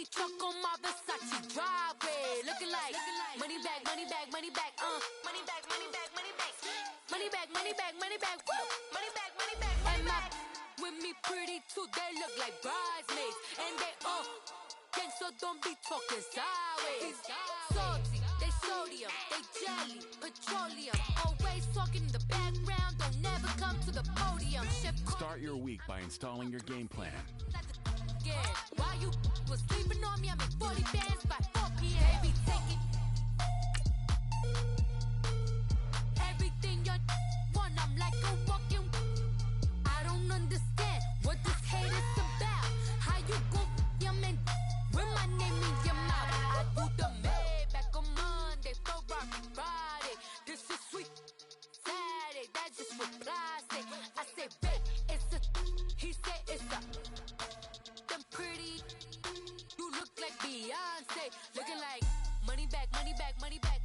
Bentley truck on my Versace driveway. Looking like money back, money back, money back, money back, money back, money back, money back, money back, money back, woo, money back, money back, money back. With me pretty too, they look like bridesmaids, and they all gang, so don't be talking sideways. Salty, they sodium, they jelly, petroleum, always talking in the background, don't never come to the podium. Start your week by installing your game plan. While you was sleeping on me, I make 40 bands by 4 p.m. Baby, take it. Everything you want, I'm like a walking. I don't understand what this hate is about. How you go your man with my name in your mouth? I do the Maybach on Monday, Ferrari Friday. This is sweet Saturday, that's just what I say. I say, babe, it's a. He said it's a. Them pretty, you look like Beyonce, looking like money back, money back, money back,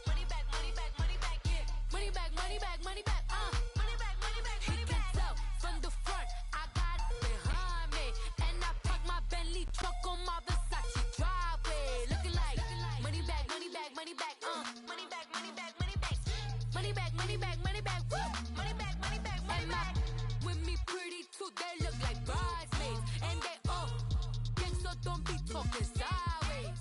money back, money back, money back, yeah, money back, money back, money back, money back, money back. He can tell from the front, I got it behind me, and I park my Bentley truck on my Versace driveway, looking like money back, money back, money back, money back, money back, money back, money back, money back, money back, woo, money back, money back, money back. With me pretty too, they look like bridesmaids, and they all gang, so don't be talking sideways.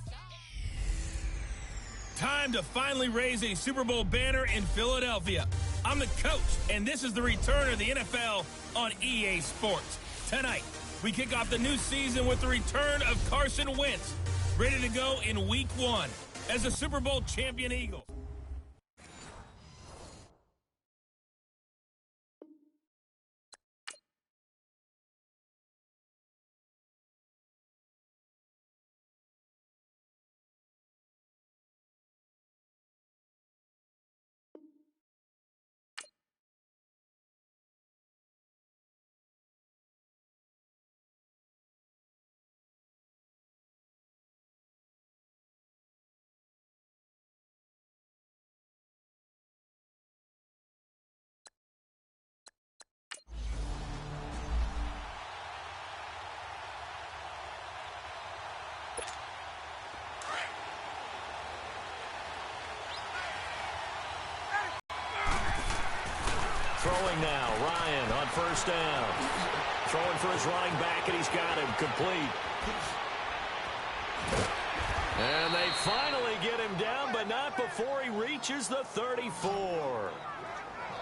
Time to finally raise a Super Bowl banner in Philadelphia. I'm the coach, and this is the return of the NFL on EA Sports. Tonight, we kick off the new season with the return of Carson Wentz, ready to go in Week 1 as a Super Bowl champion Eagle. Throwing now, Ryan on first down. Throwing for his running back, and he's got him complete. And they finally get him down, but not before he reaches the 34.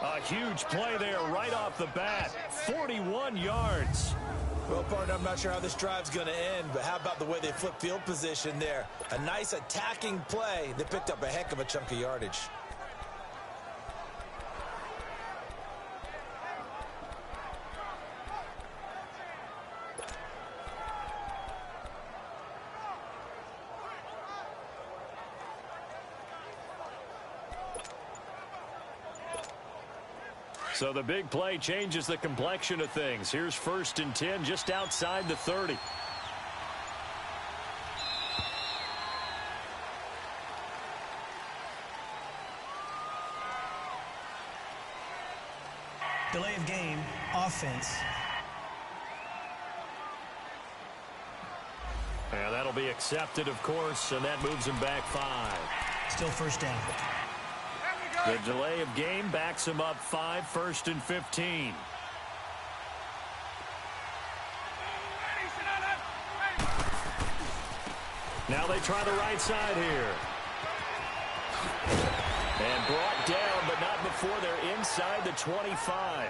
A huge play there right off the bat. 41 yards. Well, partner, I'm not sure how this drive's going to end, but how about the way they flip field position there? A nice attacking play. They picked up a heck of a chunk of yardage. So the big play changes the complexion of things. Here's 1st and 10 just outside the 30. Delay of game, offense. And that'll be accepted, of course, and that moves him back 5. Still first down. The delay of game backs him up 5, 1st and 15. Now they try the right side here. And brought down, but not before they're inside the 25.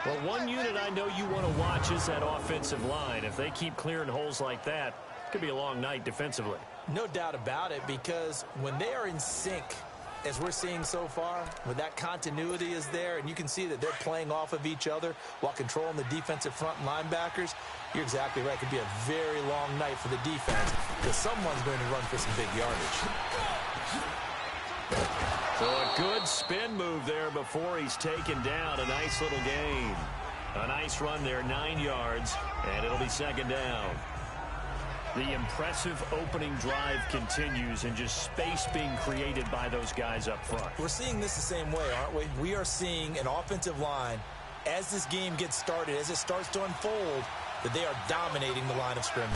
Well, one unit I know you want to watch is that offensive line. If they keep clearing holes like that, it could be a long night defensively. No doubt about it, because when they are in sync, as we're seeing so far, when that continuity is there, and you can see that they're playing off of each other while controlling the defensive front linebackers, you're exactly right. It could be a very long night for the defense because someone's going to run for some big yardage. So a good spin move there before he's taken down. A nice little gain. A nice run there, 9 yards, and it'll be 2nd down. The impressive opening drive continues, and just space being created by those guys up front. We're seeing this the same way, aren't we? We are seeing an offensive line as this game gets started, as it starts to unfold, that they are dominating the line of scrimmage.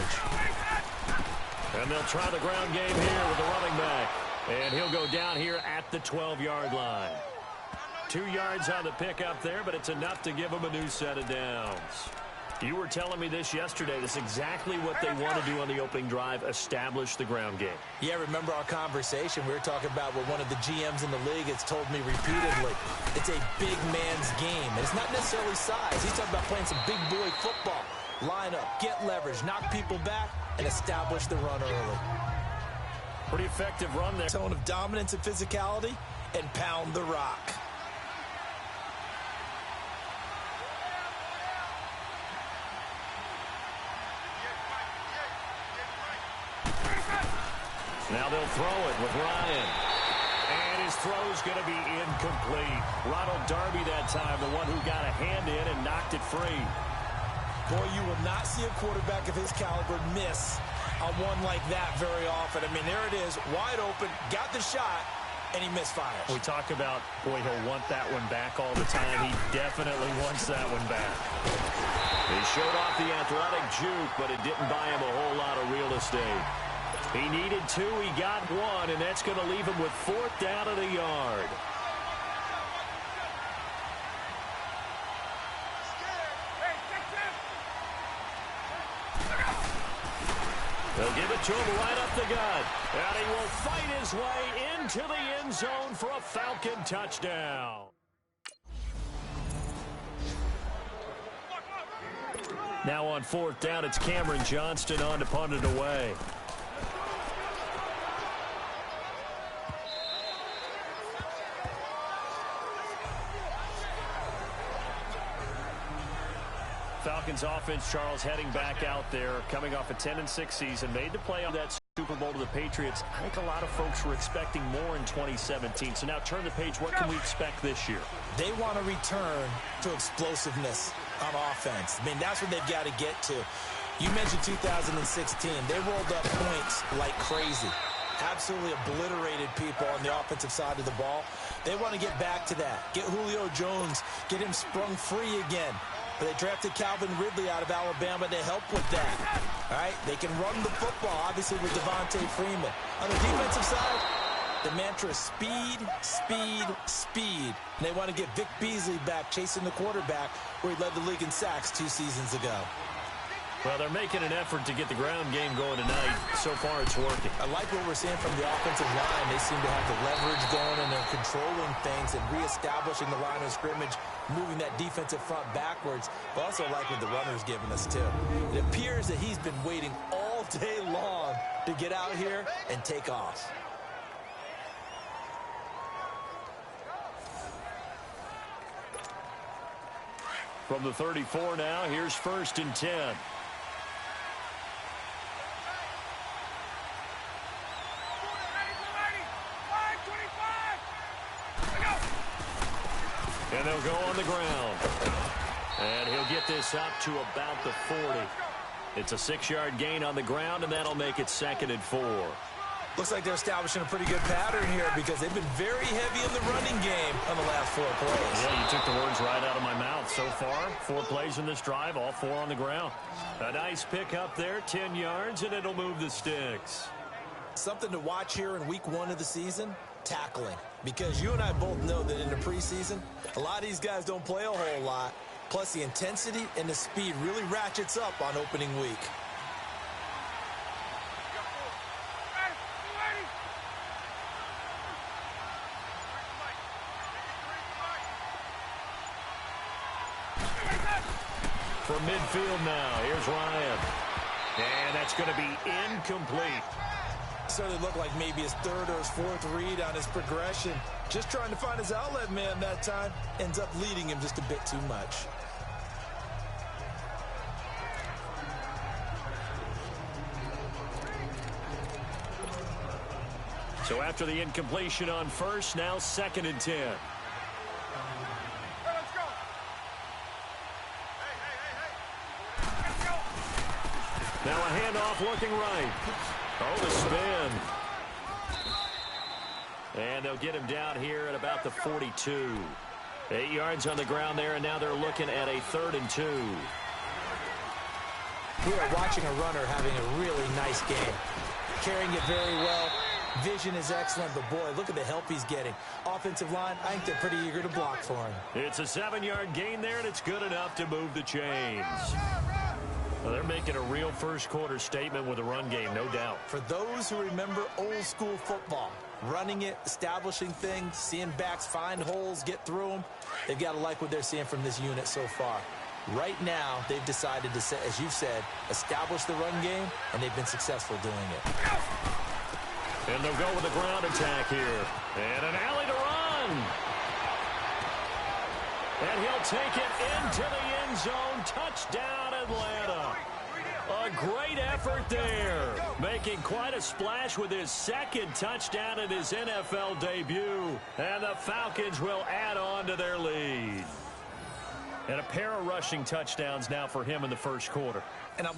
And they'll try the ground game here with the running back. And he'll go down here at the 12-yard line. 2 yards on the pickup there, but it's enough to give them a new set of downs. You were telling me this yesterday. This is exactly what they want to do on the opening drive, establish the ground game. Yeah, remember our conversation? We were talking about what one of the GMs in the league has told me repeatedly. It's a big man's game. It's not necessarily size. He's talking about playing some big boy football. Line up, get leverage, knock people back, and establish the run early. Pretty effective run there. Tone of dominance and physicality, and pound the rock. Now they'll throw it with Ryan. And his throw's going to be incomplete. Ronald Darby that time, the one who got a hand in and knocked it free. Boy, you will not see a quarterback of his caliber miss on one like that very often. I mean, there it is, wide open, got the shot, and he misfires. We talk about, boy, he'll want that one back all the time. He definitely wants that one back. He showed off the athletic juke, but it didn't buy him a whole lot of real estate. He needed 2, he got 1, and that's going to leave him with 4th down at a yard. They'll give it to him right up the gut. And he will fight his way into the end zone for a Falcon touchdown. Now on 4th down, it's Cameron Johnston on to punt it away. Falcons offense, Charles, heading back out there, coming off a 10-6 season, made the play on that Super Bowl to the Patriots. I think a lot of folks were expecting more in 2017. So now turn the page. What can we expect this year? They want to return to explosiveness on offense. I mean, that's what they've got to get to. You mentioned 2016. They rolled up points like crazy. Absolutely obliterated people on the offensive side of the ball. They want to get back to that. Get Julio Jones, get him sprung free again. But they drafted Calvin Ridley out of Alabama to help with that. All right, they can run the football, obviously, with Devontae Freeman. On the defensive side, the mantra is speed, speed, speed. And they want to get Vic Beasley back chasing the quarterback where he led the league in sacks 2 seasons ago. Well, they're making an effort to get the ground game going tonight. So far, it's working. I like what we're seeing from the offensive line. They seem to have the leverage going, and they're controlling things and reestablishing the line of scrimmage, moving that defensive front backwards. But also like what the runner's giving us, too. It appears that he's been waiting all day long to get out here and take off. From the 34 now, here's 1st and 10. And they'll go on the ground. And he'll get this up to about the 40. It's a 6-yard gain on the ground, and that'll make it 2nd and 4. Looks like they're establishing a pretty good pattern here because they've been very heavy in the running game on the last 4 plays. Yeah, you took the words right out of my mouth. So far, 4 plays in this drive, all 4 on the ground. A nice pick up there, 10 yards, and it'll move the sticks. Something to watch here in week 1 of the season, tackling. Because you and I both know that in the preseason, a lot of these guys don't play a whole lot. Plus, the intensity and the speed really ratchets up on opening week. From midfield now, here's Ryan. And that's going to be incomplete. Certainly looked like maybe his 3rd or his 4th read on his progression. Just trying to find his outlet man that time. Ends up leading him just a bit too much. So after the incompletion on 1st, now 2nd and 10. Now a handoff looking right. Oh, the spin. And they'll get him down here at about the 42. 8 yards on the ground there, and now they're looking at a 3rd and 2. We are watching a runner having a really nice game. Carrying it very well. Vision is excellent, but boy, look at the help he's getting. Offensive line, I think they're pretty eager to block for him. It's a 7-yard gain there, and it's good enough to move the chains. Well, they're making a real first-quarter statement with a run game, no doubt. For those who remember old-school football, running it, establishing things, seeing backs find holes, get through them, they've got to like what they're seeing from this unit so far. Right now, they've decided to, as you've said, establish the run game, and they've been successful doing it. And they'll go with a ground attack here. And an alley to run. And he'll take it into the end zone. Touchdown, Atlanta. A great effort there. Making quite a splash with his 2nd touchdown in his NFL debut. And the Falcons will add on to their lead. And a pair of rushing touchdowns now for him in the first quarter. And I'm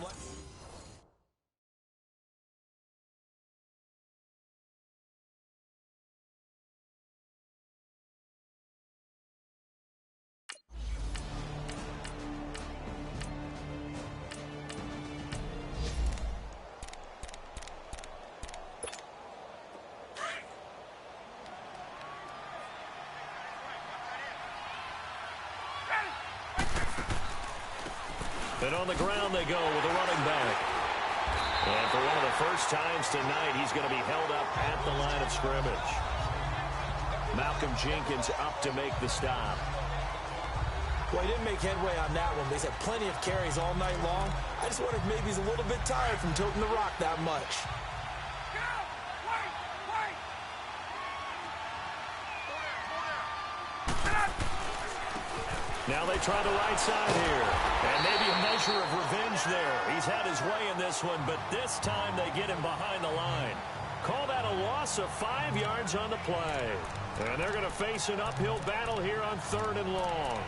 And on the ground they go with a running back. And for one of the first times tonight, he's going to be held up at the line of scrimmage. Malcolm Jenkins up to make the stop. Well, he didn't make headway on that one, but he's had plenty of carries all night long. I just wonder if maybe he's a little bit tired from toting the rock that much. Now they try the right side here. And maybe a measure of revenge there. He's had his way in this one, but this time they get him behind the line. Call that a loss of 5 yards on the play. And they're going to face an uphill battle here on 3rd and long.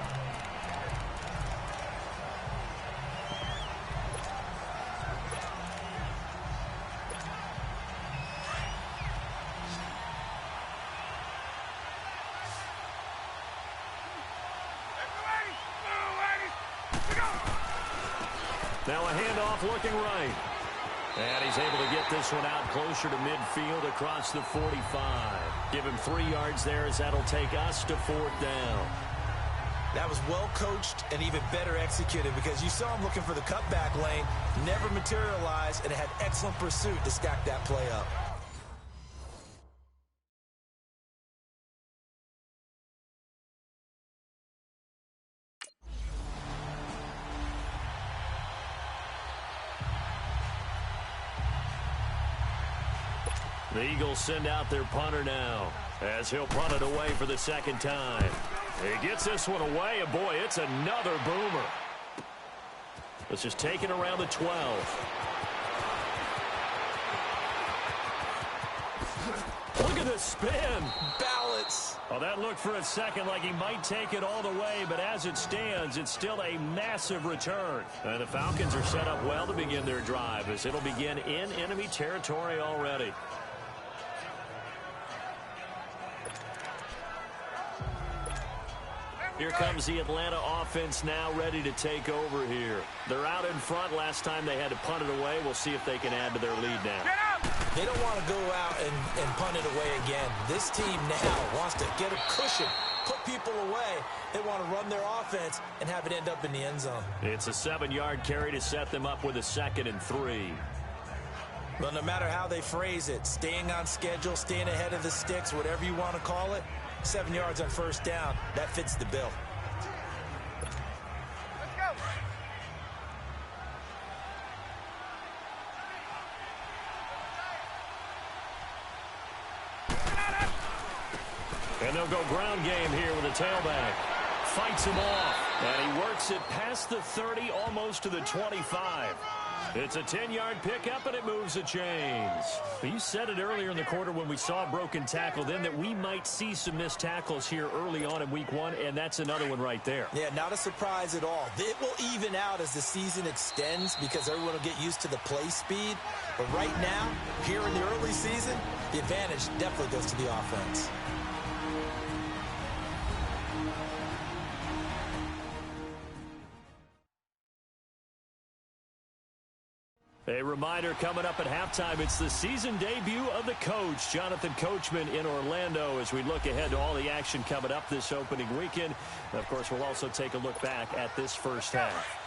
Now a handoff looking right. And he's able to get this one out closer to midfield across the 45. Give him 3 yards there as that'll take us to 4th down. That was well coached and even better executed because you saw him looking for the cutback lane, never materialized, and had excellent pursuit to stack that play up. The Eagles send out their punter now as he'll punt it away for the 2nd time. He gets this one away, and boy, it's another boomer. This is taken around the 12. Look at this spin. Balance. Oh, that looked for a second like he might take it all the way, but as it stands, it's still a massive return. And the Falcons are set up well to begin their drive as it'll begin in enemy territory already. Here comes the Atlanta offense now ready to take over here. They're out in front. Last time they had to punt it away. We'll see if they can add to their lead now. They don't want to go out and punt it away again. This team now wants to get a cushion, put people away. They want to run their offense and have it end up in the end zone. It's a 7-yard carry to set them up with a 2nd and 3. Well, no matter how they phrase it, staying on schedule, staying ahead of the sticks, whatever you want to call it, 7 yards on 1st down, that fits the bill. Let's go. And they'll go ground game here with a tailback. Fights him off. And he works it past the 30, almost to the 25. It's a 10-yard pickup, and it moves the chains. You said it earlier in the quarter when we saw a broken tackle then that we might see some missed tackles here early on in week 1, and that's another one right there. Yeah, not a surprise at all. It will even out as the season extends because everyone will get used to the play speed. But right now, here in the early season, the advantage definitely goes to the offense. A reminder coming up at halftime, it's the season debut of the coach, Jonathan Coachman in Orlando, as we look ahead to all the action coming up this opening weekend. And of course, we'll also take a look back at this first half.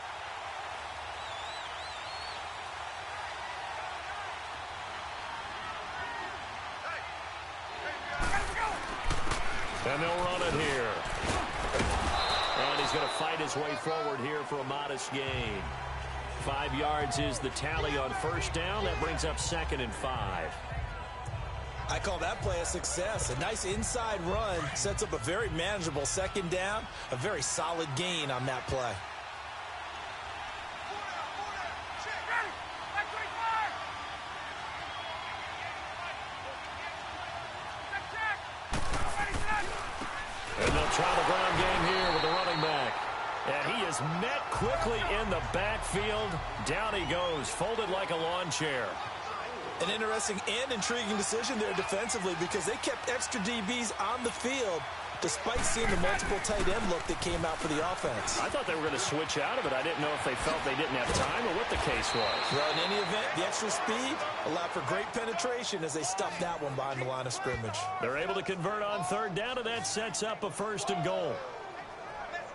And they'll run it here. And he's going to fight his way forward here for a modest gain. 5 yards is the tally on first down. That brings up 2nd and 5. I call that play a success. A nice inside run sets up a very manageable 2nd down. A very solid gain on that play. And they'll try the ground game here with the running back. And he is met quickly in the backfield. Down he goes, folded like a lawn chair. An interesting and intriguing decision there defensively because they kept extra DBs on the field despite seeing the multiple tight end look that came out for the offense. I thought they were going to switch out of it. I didn't know if they felt they didn't have time or what the case was. Well, in any event, the extra speed allowed for great penetration as they stuffed that one behind the line of scrimmage. They're able to convert on 3rd down, and that sets up a 1st and goal.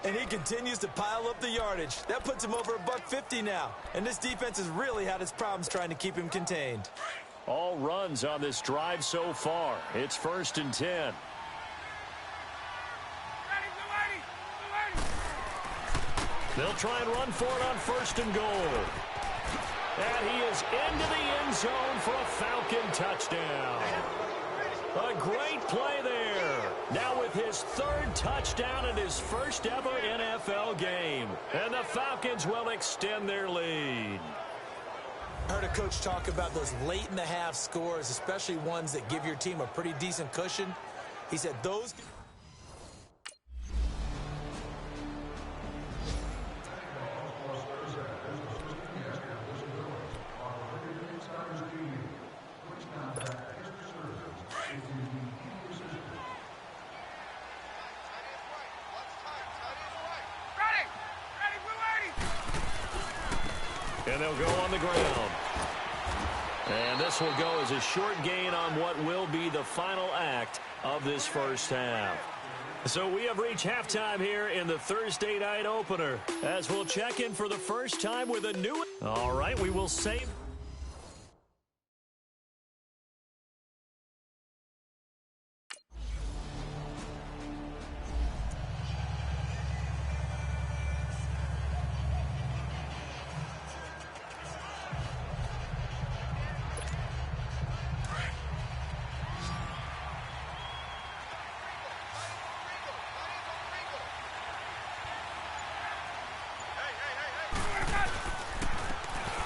And he continues to pile up the yardage. That puts him over $150 now. And this defense has really had its problems trying to keep him contained. All runs on this drive so far. It's 1st and 10. They'll try and run for it on 1st and goal. And he is into the end zone for a Falcon touchdown. A great play there. Now with his 3rd touchdown in his first ever NFL game. And the Falcons will extend their lead. I heard a coach talk about those late in the half scores, especially ones that give your team a pretty decent cushion. He said those... And they'll go on the ground. And this will go as a short gain on what will be the final act of this first half. So we have reached halftime here in the Thursday night opener, as we'll check in for the first time with a new... All right, we will save...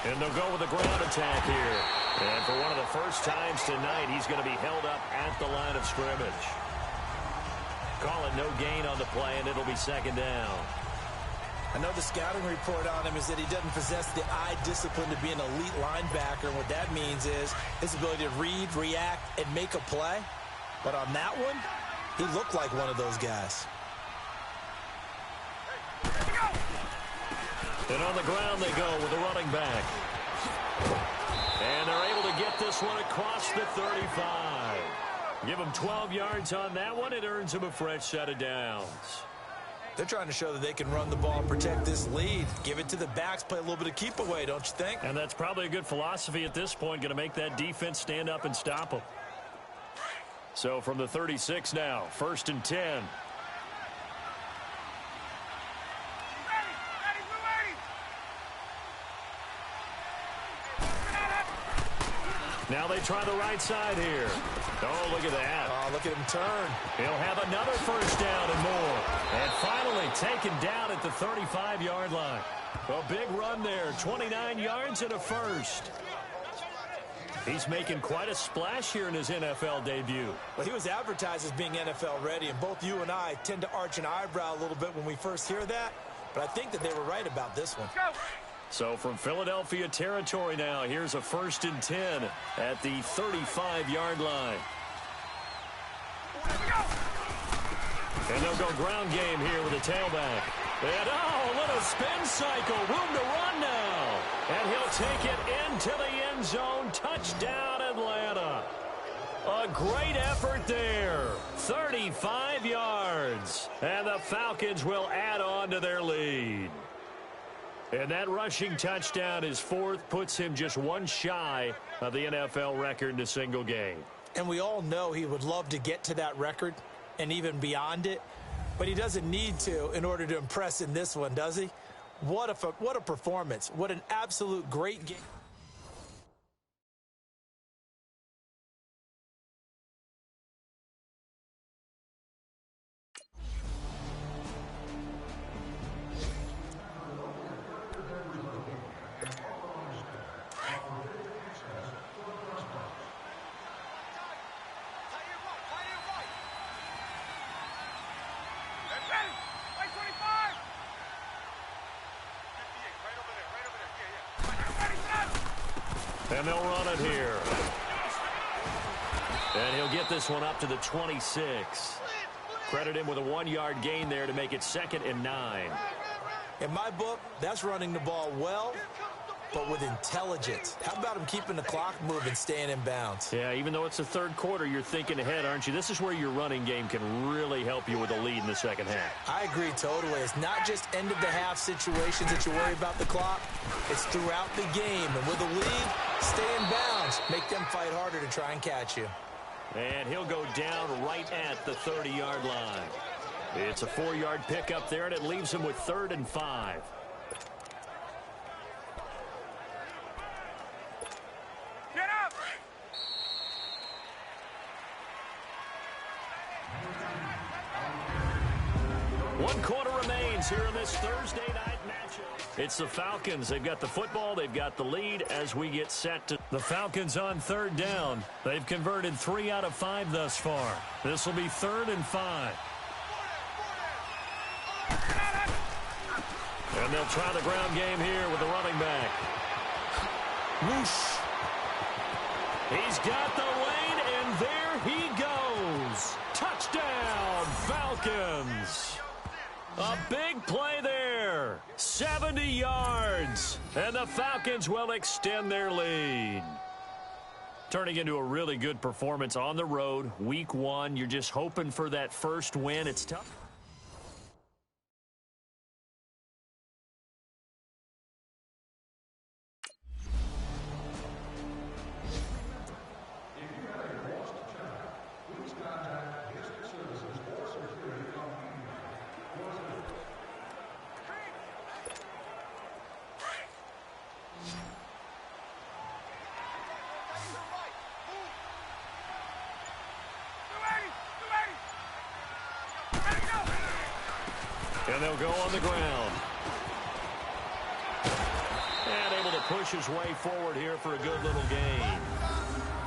And they'll go with a ground attack here. And for one of the first times tonight, he's going to be held up at the line of scrimmage. Call it no gain on the play, and it'll be 2nd down. I know the scouting report on him is that he doesn't possess the eye discipline to be an elite linebacker. And what that means is his ability to read, react, and make a play. But on that one, he looked like one of those guys. And on the ground they go with the running back. And they're able to get this one across the 35. Give them 12 yards on that one. It earns them a fresh set of downs. They're trying to show that they can run the ball and protect this lead. Give it to the backs, play a little bit of keep away, don't you think? And that's probably a good philosophy at this point, going to make that defense stand up and stop them. So from the 36 now, 1st and 10. Now they try the right side here. Oh, look at that. Oh, look at him turn. He'll have another first down and more. And finally taken down at the 35-yard line. A big run there, 29 yards and a first. He's making quite a splash here in his NFL debut. Well, he was advertised as being NFL ready, and both you and I tend to arch an eyebrow a little bit when we first hear that. But I think that they were right about this one. So from Philadelphia territory now, here's a 1st and 10 at the 35-yard line. And they'll go ground game here with a tailback. And, oh, a little spin cycle. Room to run now. And he'll take it into the end zone. Touchdown, Atlanta. A great effort there. 35 yards. And the Falcons will add on to their lead. And that rushing touchdown, his fourth, puts him just one shy of the NFL record in a single game. And we all know he would love to get to that record and even beyond it, but he doesn't need to in order to impress in this one, does he? What a performance. What an absolute great game. And they'll run it here. And he'll get this one up to the 26. Credit him with a 1-yard gain there to make it 2nd and 9. In my book, that's running the ball well, but with intelligence. How about him keeping the clock moving, staying in bounds? Yeah, even though it's the third quarter, you're thinking ahead, aren't you? This is where your running game can really help you with a lead in the second half. I agree totally. It's not just end-of-the-half situations that you worry about the clock. It's throughout the game. And with a lead, stay in bounds. Make them fight harder to try and catch you. And he'll go down right at the 30-yard line. It's a 4-yard pickup there, and it leaves him with 3rd and 5. One quarter remains here in this Thursday night matchup. It's the Falcons. They've got the football. They've got the lead as we get set to the Falcons on 3rd down. They've converted 3 out of 5 thus far. This will be 3rd and 5. And they'll try the ground game here with the running back. Whoosh. He's got the lane, and there he goes. Touchdown, Falcons. A big play there. 70 yards. And the Falcons will extend their lead. Turning into a really good performance on the road. Week 1, you're just hoping for that first win. It's tough. And they'll go on the ground. And able to push his way forward here for a good little gain.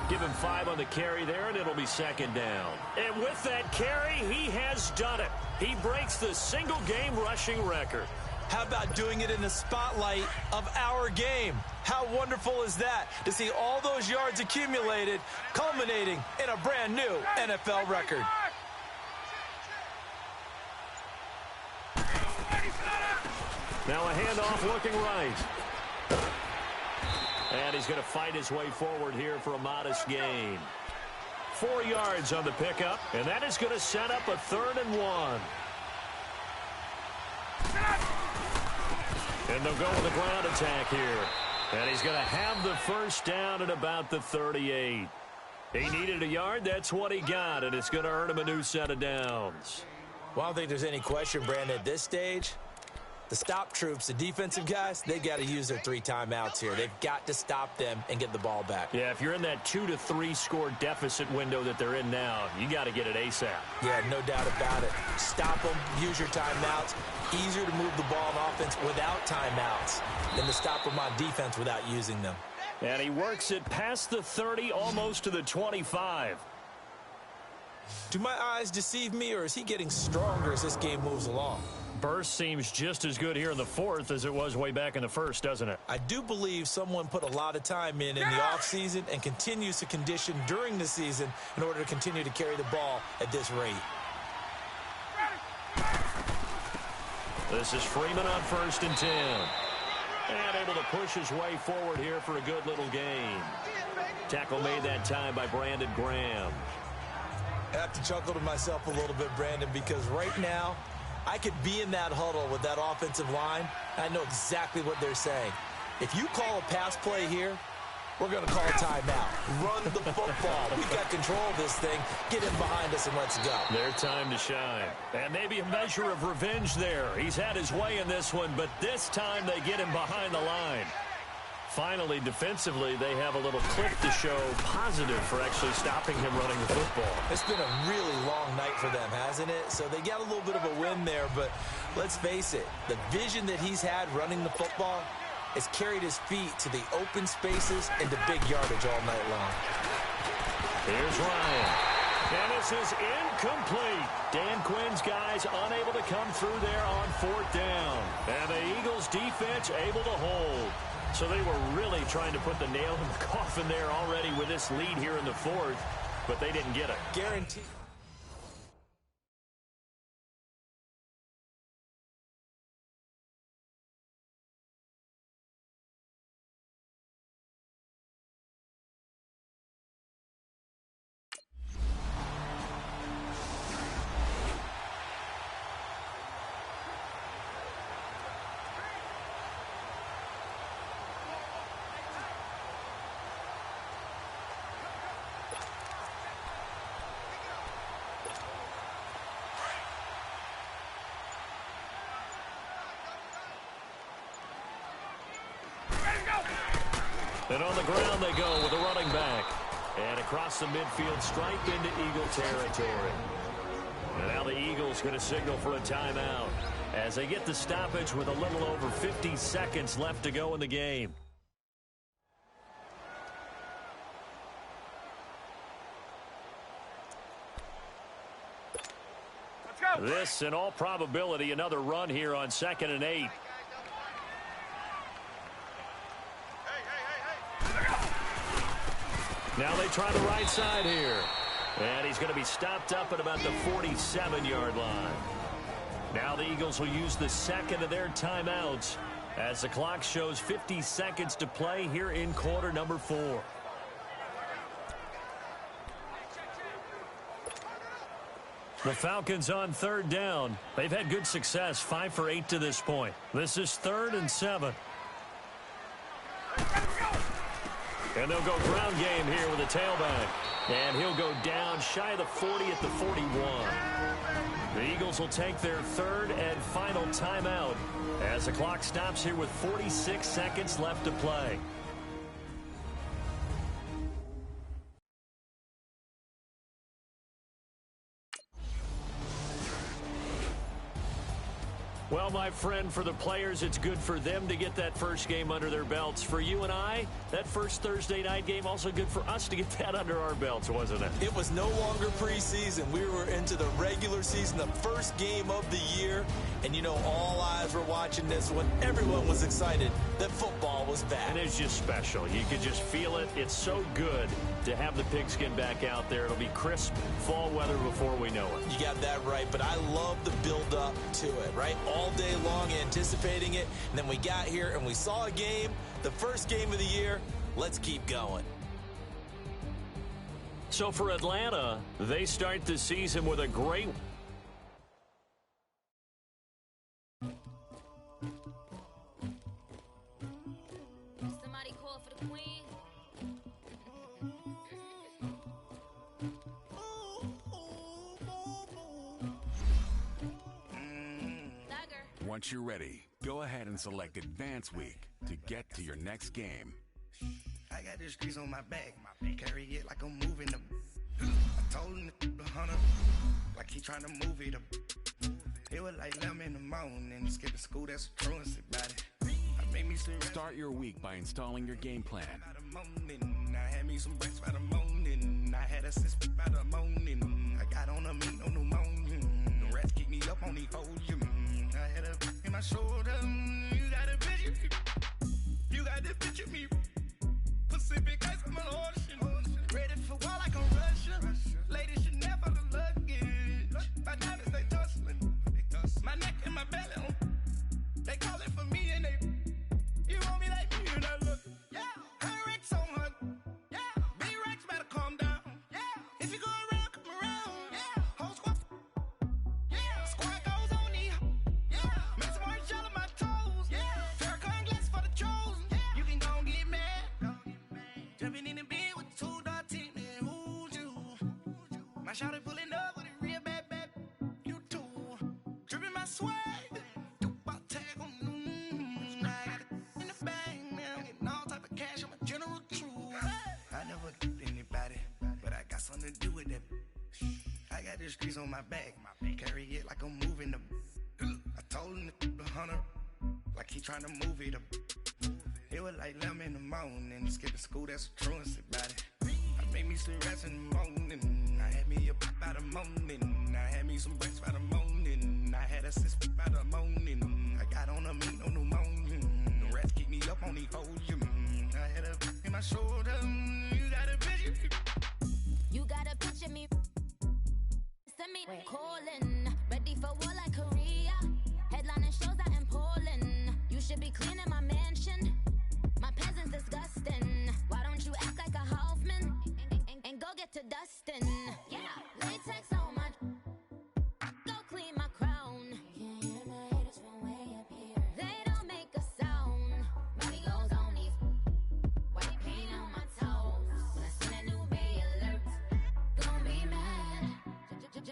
Give him 5 on the carry there, and it'll be 2nd down. And with that carry, he has done it. He breaks the single-game rushing record. How about doing it in the spotlight of our game? How wonderful is that to see all those yards accumulated, culminating in a brand new NFL record. Now a handoff looking right. And he's going to fight his way forward here for a modest gain. 4 yards on the pickup, and that is going to set up a 3rd and 1. And they'll go with a ground attack here. And he's going to have the first down at about the 38. He needed a yard. That's what he got, and it's going to earn him a new set of downs. Well, I don't think there's any question, Brandon, at this stage. The stop troops, the defensive guys, they got to use their 3 timeouts here. They've got to stop them and get the ball back. Yeah, if you're in that 2 to 3 score deficit window that they're in now, you got to get it ASAP. Yeah, no doubt about it. Stop them, use your timeouts. Easier to move the ball on offense without timeouts than to stop them on defense without using them. And he works it past the 30, almost to the 25. Do my eyes deceive me, or is he getting stronger as this game moves along? Burst seems just as good here in the 4th as it was way back in the 1st, doesn't it? I do believe someone put a lot of time in the offseason and continues to condition during the season in order to continue to carry the ball at this rate. This is Freeman on 1st and 10. And able to push his way forward here for a good little gain. Tackle made that time by Brandon Graham. I have to chuckle to myself a little bit, Brandon, because right now I could be in that huddle with that offensive line. I know exactly what they're saying. If you call a pass play here, we're going to call a timeout. Run the football. We've got control of this thing. Get him behind us and let's go. Their time to shine. And maybe a measure of revenge there. He's had his way in this one, but this time they get him behind the line. Finally, defensively, they have a little clip to show positive for actually stopping him running the football. It's been a really long night for them, hasn't it? So they got a little bit of a win there, but let's face it, the vision that he's had running the football has carried his feet to the open spaces and to big yardage all night long. Here's Ryan. And this is incomplete. Dan Quinn's guys unable to come through there on 4th down. And the Eagles defense able to hold. So they were really trying to put the nail in the coffin there already with this lead here in the 4th, but they didn't get it. Guaranteed. And on the ground they go with a running back. And across the midfield stripe into Eagle territory. And now the Eagles going to signal for a timeout as they get the stoppage with a little over 50 seconds left to go in the game. This, in all probability, another run here on 2nd and 8. Now they try the right side here. And he's going to be stopped up at about the 47-yard line. Now the Eagles will use the second of their timeouts as the clock shows 50 seconds to play here in quarter number 4. The Falcons on 3rd down. They've had good success, 5 for 8 to this point. This is 3rd and 7. And they'll go ground game here with a tailback. And he'll go down shy of the 40 at the 41. The Eagles will take their 3rd and final timeout as the clock stops here with 46 seconds left to play. Well, my friend, for the players, it's good for them to get that first game under their belts. For you and I, that first Thursday night game, also good for us to get that under our belts, wasn't it? It was no longer preseason. We were into the regular season, the first game of the year. And, you know, all eyes were watching this one. Everyone was excited that football was back. And it's just special. You could just feel it. It's so good to have the pigskin back out there. It'll be crisp fall weather before we know it. You got that right, but I love the build-up to it, right? All day long anticipating it, and then we got here and we saw a game, the first game of the year. Let's keep going. So for Atlanta, they start the season with a great... Somebody call for the queen. Once you're ready, go ahead and select Advance Week to get to your next game. I got the streets on my back. Carry it like I'm moving them. I told him to 100, like he trying to move it up. It was like 11 in the morning. Skipping school, that's a truancy about it. I made me some Start your week by installing your game plan. by the morning. I had me some breakfast by the morning. I had a six by the morning. I got on a meat on the morning. The rats keep me up on the ocean. I had a in my shoulder. You got a picture. You got the picture me. Pacific ice on my ocean. Ready for war like I'm Russian. Ladies should never the luggage. My diamonds they tussling. My neck and my belly. They calling for me and they. You want me like the streets on my back. Carry it like I'm moving the. I told him to 100, like he trying to move it up. It was like 11 in the morning. Skipping school, that's a truancy about it. I made me some rest in the morning. I had me up by the morning. I had me some breakfast by the morning. I had a sip by the morning. I got on a meat on the morning. The rats keep me up on the podium. I had a in my shoulder. You got a picture. You got a picture me. Send me calling. Ready for war like Korea. Headlining shows out in Poland. You should be cleaning my mansion. My peasants disgusting. Why don't you act like a Hoffman and go get to dustin'? Yeah, latex on my. Go clean my crown. Can't hear my haters from way up here. They don't make a sound. Money goes on these. White paint on my toes. When I send a new bay alert, gonna be mad.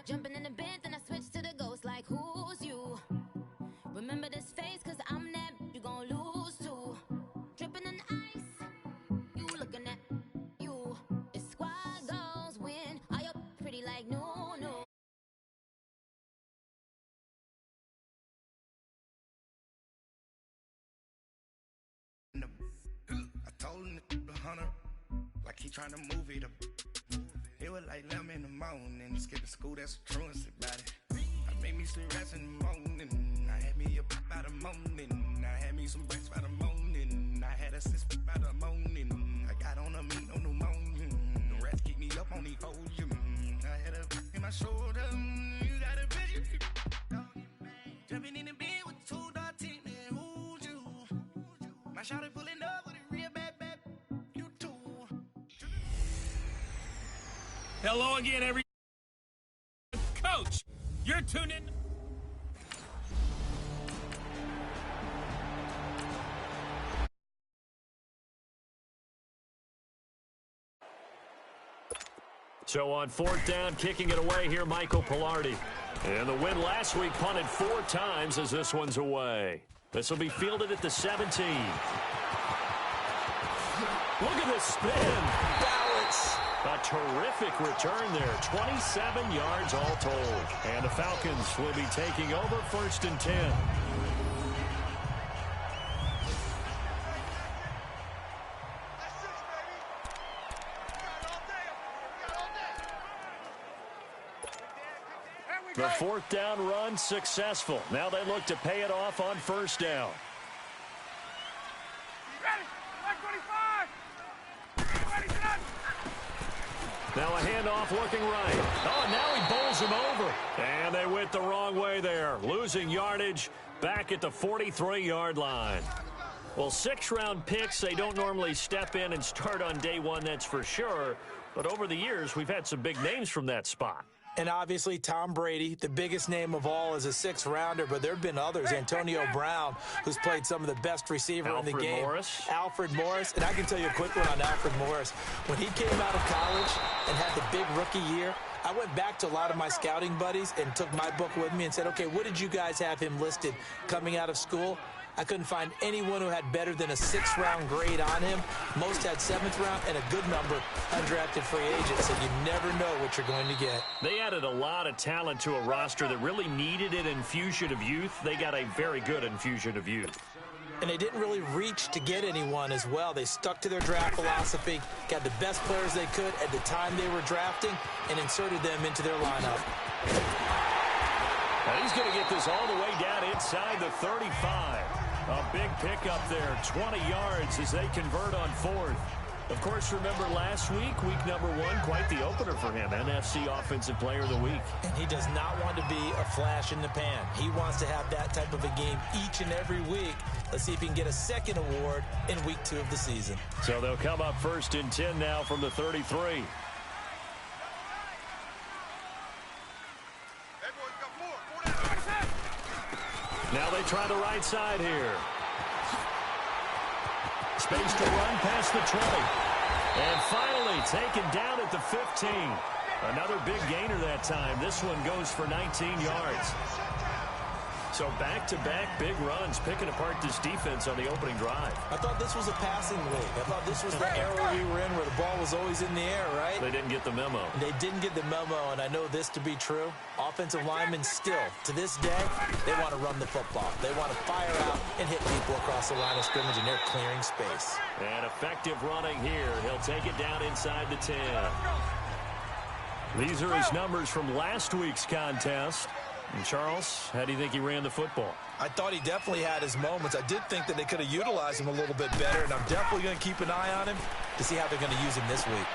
Jumping in the bed, then I switch to the ghost like who's you? Remember this face, cause I'm that you gon' lose to. Dripping in ice, you looking at you. It's squad goals win. Are you pretty like no? I told him to 100, like he trying to move it up. It was like 11 in the morning. Skipping school, that's a truancy about it. I made me some rest in the morning. I had me up by the morning. I had me some breakfast by the morning. I had a sip by the morning. I got on a meat on the morning. The rats keep me up on the podium. I had a in my shoulder. You got a picture. Jumping in the bed with 2 dark teeth, man, who's you? My shawty pulling up with a real bad, you too. Hello again, every coach. You're tuned in. So on 4th down, kicking it away here, Michael Pilardi. And the win last week punted 4 times as this one's away. This will be fielded at the 17. Look at this spin. Balance. A terrific return there. 27 yards all told. And the Falcons will be taking over 1st and 10. The 4th down run successful. Now they look to pay it off on 1st down. Now a handoff looking right. Oh, now he bowls him over. And they went the wrong way there. Losing yardage back at the 43-yard line. Well, 6-round picks, they don't normally step in and start on day one, that's for sure. But over the years, we've had some big names from that spot. And obviously Tom Brady, the biggest name of all, is a 6th-rounder, but there have been others. Antonio Brown, who's played some of the best receiver in the game. Alfred Morris. And I can tell you a quick one on Alfred Morris. When he came out of college and had the big rookie year, I went back to a lot of my scouting buddies and took my book with me and said, okay, what did you guys have him listed coming out of school? I couldn't find anyone who had better than a 6th-round grade on him. Most had 7th round and a good number undrafted free agents, so you never know what you're going to get. They added a lot of talent to a roster that really needed an infusion of youth. They got a very good infusion of youth. And they didn't really reach to get anyone as well. They stuck to their draft philosophy, got the best players they could at the time they were drafting, and inserted them into their lineup. And he's going to get this all the way down inside the 35. A big pickup there, 20 yards as they convert on 4th. Of course, remember last week, week number 1, quite the opener for him, NFC Offensive Player of the Week. And he does not want to be a flash in the pan. He wants to have that type of a game each and every week. Let's see if he can get a second award in week 2 of the season. So they'll come up 1st and 10 now from the 33. Now they try the right side here. Space to run past the 20. And finally taken down at the 15. Another big gainer that time. This one goes for 19 yards. So back-to-back big runs, picking apart this defense on the opening drive. I thought this was a passing league. I thought this was the era we were in where the ball was always in the air, right? They didn't get the memo. They didn't get the memo, and I know this to be true. Offensive linemen still, to this day, they want to run the football. They want to fire out and hit people across the line of scrimmage, and they're clearing space. And effective running here. He'll take it down inside the 10. These are his numbers from last week's contest. And Charles, how do you think he ran the football? I thought he definitely had his moments. I did think that they could have utilized him a little bit better, and I'm definitely going to keep an eye on him to see how they're going to use him this week.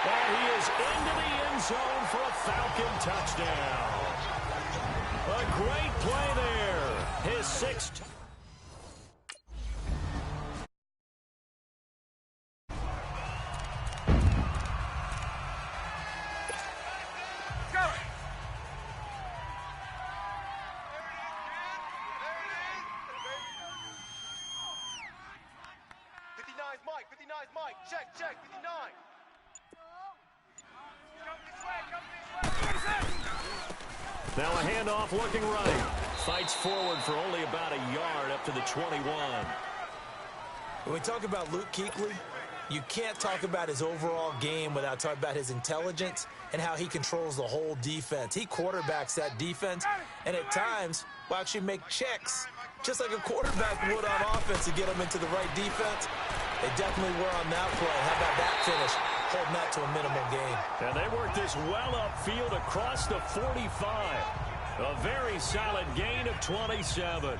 And he is into the end zone for a Falcon touchdown. A great play there. His sixth. Mike, check, 59. Now a handoff looking right. Fights forward for only about a yard up to the 21. When we talk about Luke Kuechly, you can't talk about his overall game without talking about his intelligence and how he controls the whole defense. He quarterbacks that defense, and at times will actually make checks, just like a quarterback would on offense to get them into the right defense. They definitely were on that play. How about that finish? Holding that to a minimal gain. And they worked this well upfield across the 45. A very solid gain of 27.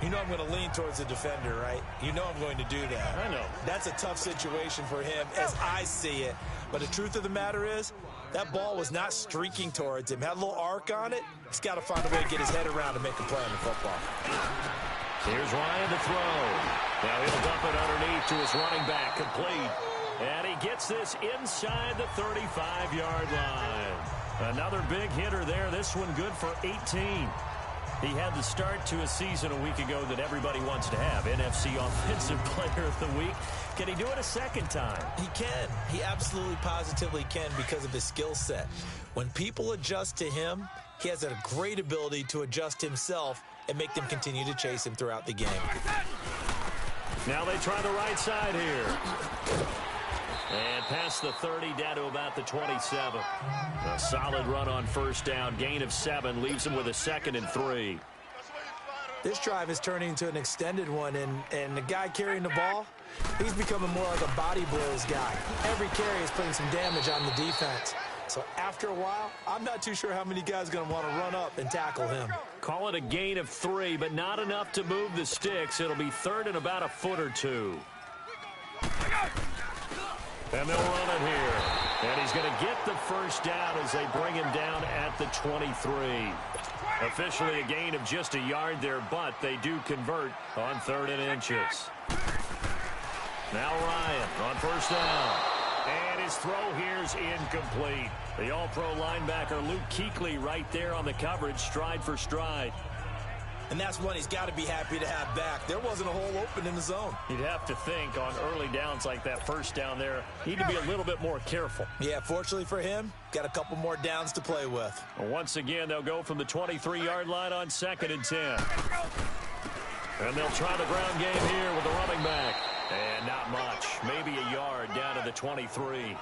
You know I'm going to lean towards the defender, right? You know I'm going to do that. I know. That's a tough situation for him as I see it. But the truth of the matter is, that ball was not streaking towards him. Had a little arc on it. He's got to find a way to get his head around and make a play on the football. Here's Ryan to throw. Now he'll dump it underneath to his running back, complete. And he gets this inside the 35-yard line. Another big hitter there. This one good for 18. He had the start to a season a week ago that everybody wants to have. NFC Offensive Player of the Week. Can he do it a second time? He can. He absolutely positively can because of his skill set. When people adjust to him, he has a great ability to adjust himself and make them continue to chase him throughout the game. Now they try the right side here. And past the 30 down to about the 27. A solid run on first down. Gain of 7 leaves him with a 2nd and 3. This drive is turning into an extended one, and the guy carrying the ball, he's becoming more like a body blows guy. Every carry is putting some damage on the defense. So after a while, I'm not too sure how many guys are going to want to run up and tackle him. Call it a gain of 3, but not enough to move the sticks. It'll be 3rd and about a foot or 2. And they'll run it here. And he's going to get the first down as they bring him down at the 23. Officially a gain of just a yard there, but they do convert on 3rd and inches. Now Ryan on first down. And his throw here's incomplete. The all-pro linebacker Luke Kuechly right there on the coverage, stride for stride. And that's one he's got to be happy to have back. There wasn't a hole open in the zone. You'd have to think on early downs like that first down there, need to be a little bit more careful. Yeah, fortunately for him, got a couple more downs to play with. Once again, they'll go from the 23-yard line on 2nd and 10. And they'll try the ground game here with the running back. And not much. Maybe a yard down to the 23.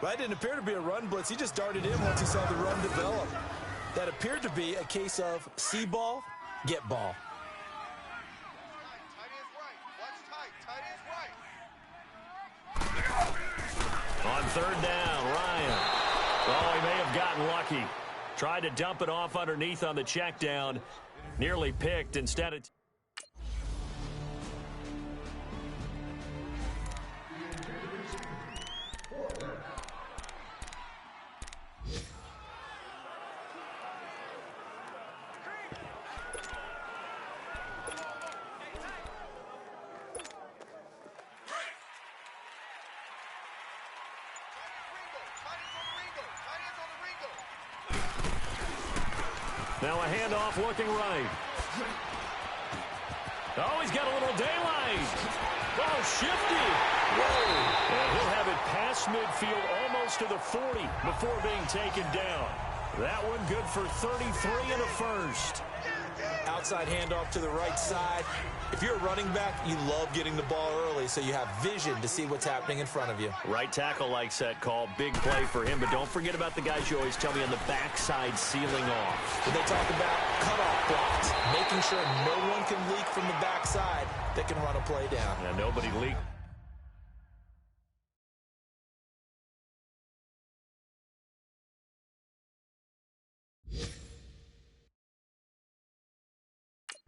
That didn't appear to be a run blitz. He just darted in once he saw the run develop. That appeared to be a case of see ball, get ball. On 3rd down, Ryan. Oh, he may have gotten lucky. Tried to dump it off underneath on the check down. Nearly picked instead of... Now a handoff looking right. Oh, he's got a little daylight. Oh, shifty. Whoa. And he'll have it past midfield almost to the 40 before being taken down. That one good for 33 and a first. Outside handoff to the right side. If you're a running back, you love getting the ball early so you have vision to see what's happening in front of you. Right tackle likes that call. Big play for him, but don't forget about the guys you always tell me on the backside sealing off. When they talk about cutoff blocks, making sure no one can leak from the backside that can run a play down. Yeah, nobody leaked.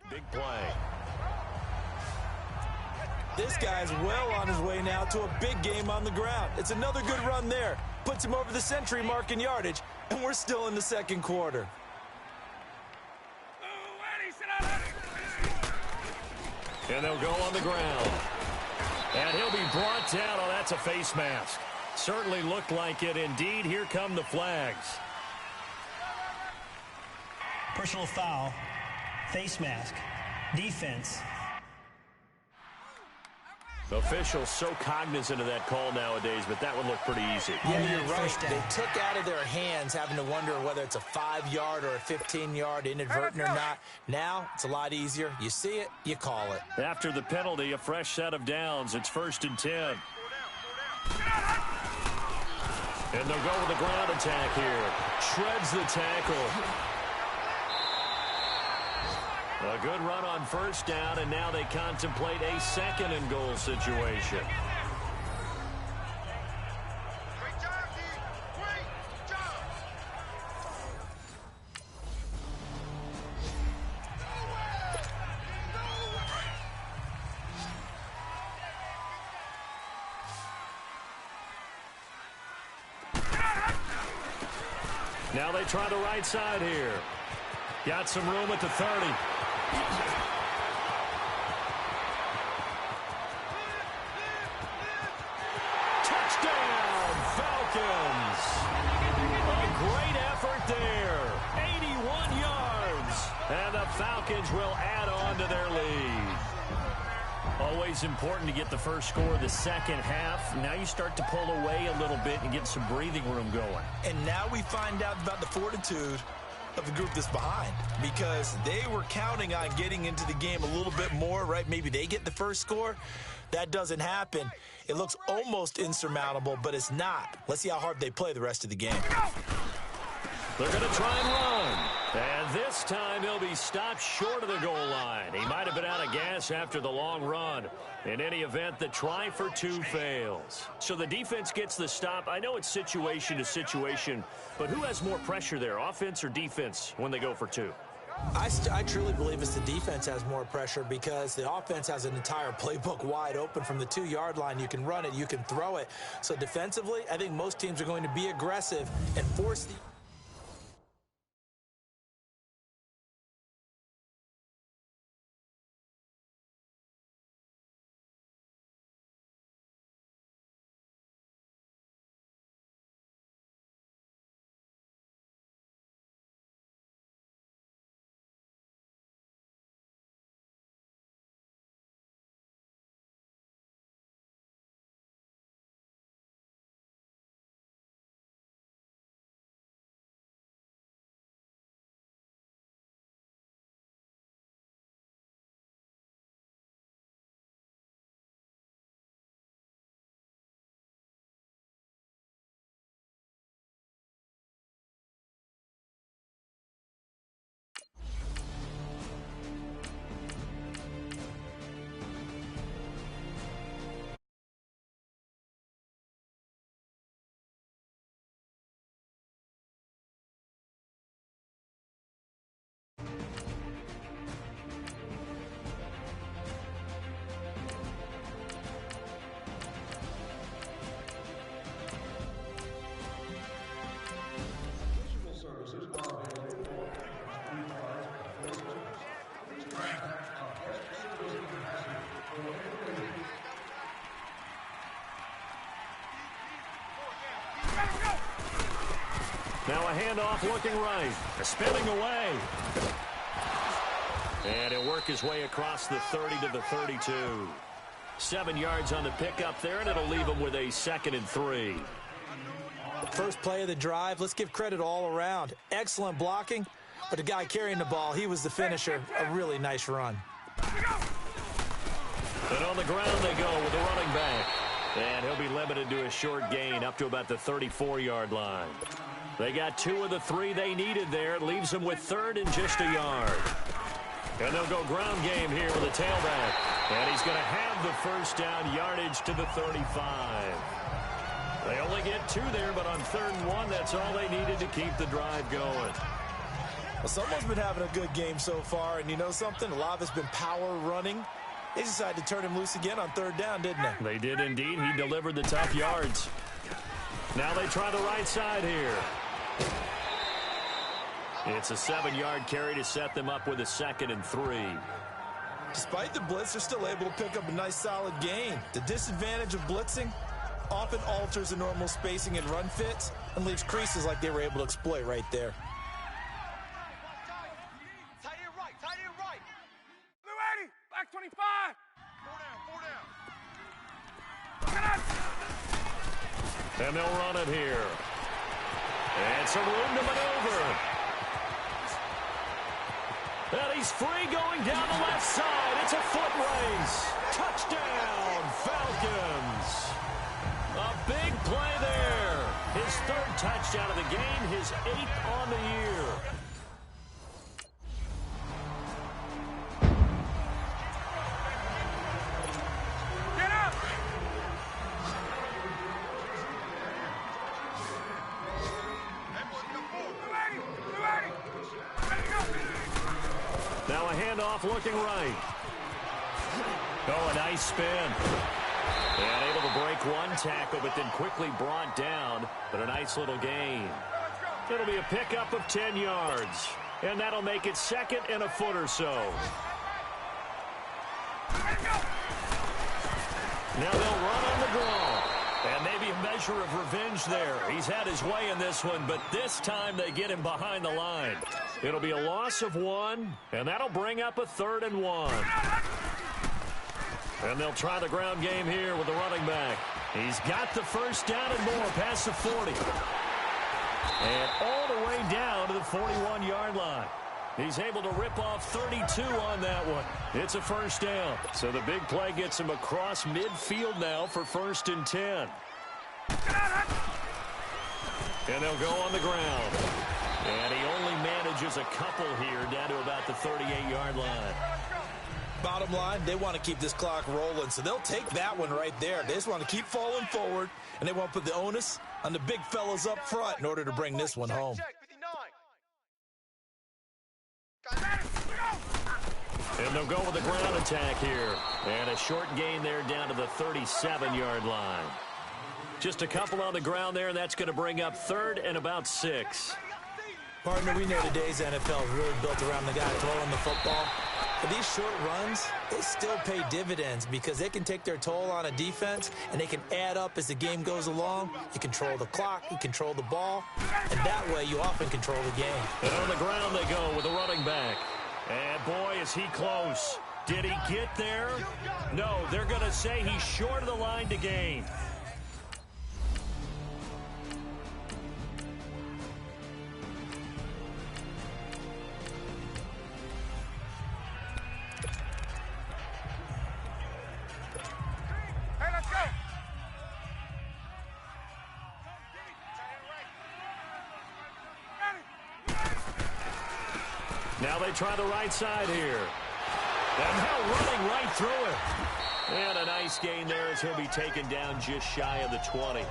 Big play. This guy's well on his way now to a big game on the ground. It's another good run there. Puts him over the century mark in yardage, and we're still in the second quarter. And they'll go on the ground. And he'll be brought down. Oh, that's a face mask. Certainly looked like it. Indeed, here come the flags. Personal foul, face mask, defense. Officials so cognizant of that call nowadays, but that one looked pretty easy. Yeah, you're right. They took out of their hands having to wonder whether it's a 5-yard or a 15-yard, inadvertent or not. Now, it's a lot easier. You see it, you call it. After the penalty, a fresh set of downs. It's 1st and 10. And they'll go with the ground attack here. Shreds the tackle. A good run on first down, and now they contemplate a 2nd and goal situation. Great job, team. Great job. Now they try the right side here. Got some room at the 30. Touchdown, Falcons. A great effort there. 81 yards. And the Falcons will add on to their lead. Always important to get the first score of the second half. Now you start to pull away a little bit and get some breathing room going. And now we find out about the fortitude of the group that's behind, because they were counting on getting into the game a little bit more, right? Maybe they get the first score. That doesn't happen. It looks almost insurmountable, but it's not. Let's see how hard they play the rest of the game. They're going to try and run. And this time he'll be stopped short of the goal line. He might have been out of gas after the long run. In any event, the try for 2 fails. So the defense gets the stop. I know it's situation to situation, but who has more pressure there, offense or defense, when they go for 2? I truly believe it's the defense has more pressure, because the offense has an entire playbook wide open from the 2-yard line. You can run it, you can throw it. So defensively, I think most teams are going to be aggressive and force the... Now a handoff looking right. Spinning away. And he'll work his way across the 30 to the 32. 7 yards on the pickup there, and it'll leave him with a 2nd and 3. First play of the drive, let's give credit all around. Excellent blocking, but the guy carrying the ball, he was the finisher. A really nice run. And on the ground they go with the running back. And he'll be limited to a short gain up to about the 34-yard line. They got 2 of the 3 they needed there. It leaves them with 3rd and just a yard. And they'll go ground game here with a tailback. And he's going to have the first down yardage to the 35. They only get 2 there, but on 3rd and 1, that's all they needed to keep the drive going. Well, someone's been having a good game so far, and you know something? A lot of it's been power running. They decided to turn him loose again on 3rd down, didn't they? They did indeed. He delivered the tough yards. Now they try the right side here. It's a 7-yard carry to set them up with a 2nd and 3. Despite the blitz, they're still able to pick up a nice solid gain. The disadvantage of blitzing often alters the normal spacing and run fits and leaves creases like they were able to exploit right there. Tight end right, tight end right. Blue 80, black 25. 4 down, 4 down. And they'll run it here. And some room to maneuver. And he's free going down the left side. It's a foot race. Touchdown, Falcons. A big play there. His 3rd touchdown of the game, his 8th on the year. Get up. Now a handoff looking right. Oh, a nice spin. And able to break one tackle, but then quickly brought down. But a nice little gain. It'll be a pickup of 10 yards. And that'll make it 2nd and a foot or so. Now they'll run on the draw. And maybe a measure of revenge there. He's had his way in this one, but this time they get him behind the line. It'll be a loss of 1, and that'll bring up a 3rd and 1. And they'll try the ground game here with the running back. He's got the first down and more past the 40. And all the way down to the 41-yard line. He's able to rip off 32 on that one. It's a first down. So the big play gets him across midfield now for 1st and 10. And they'll go on the ground. And he only manages a couple here down to about the 38-yard line. Bottom line, they want to keep this clock rolling, so they'll take that one right there. They just want to keep falling forward, and they want to put the onus on the big fellas up front in order to bring this one home. And they'll go with the ground attack here. And a short gain there down to the 37-yard line. Just a couple on the ground there, and that's going to bring up 3rd and about 6. Partner, we know today's NFL is really built around the guy throwing the football. But these short runs, they still pay dividends because they can take their toll on a defense, and they can add up as the game goes along. You control the clock, you control the ball, and that way you often control the game. And on the ground they go with the running back. And boy, is he close. Did he get there? No, they're going to say he's short of the line to gain. Hey, let's go. Now they try the right side here. And now running right through it. And a nice gain there as he'll be taken down just shy of the 20.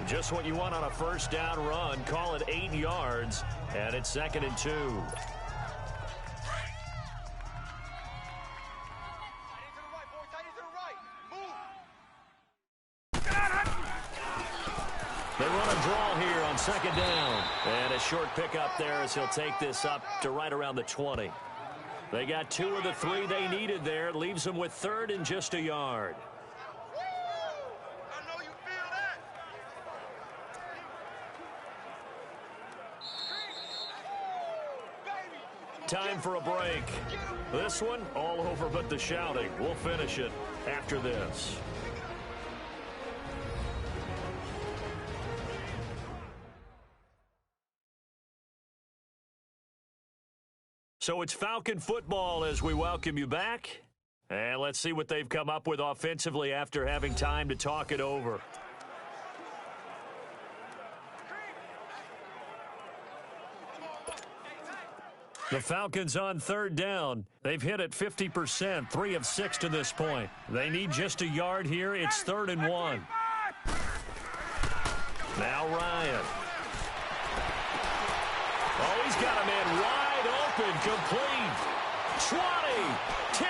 Just what you want on a first down run. Call it 8 yards. And it's 2nd and 2. They run a draw here on 2nd down. And a short pickup there as he'll take this up to right around the 20. They got 2 of the 3 they needed there. It leaves them with 3rd and just a yard. I know you feel that. Time for a break. This one all over but the shouting. We'll finish it after this. So it's Falcon football as we welcome you back. And let's see what they've come up with offensively after having time to talk it over. The Falcons on third down. They've hit it 50%, 3 of 6 to this point. They need just a yard here. It's 3rd and 1. Now Ryan. Oh, he's got a man wide open, complete. 20, 10,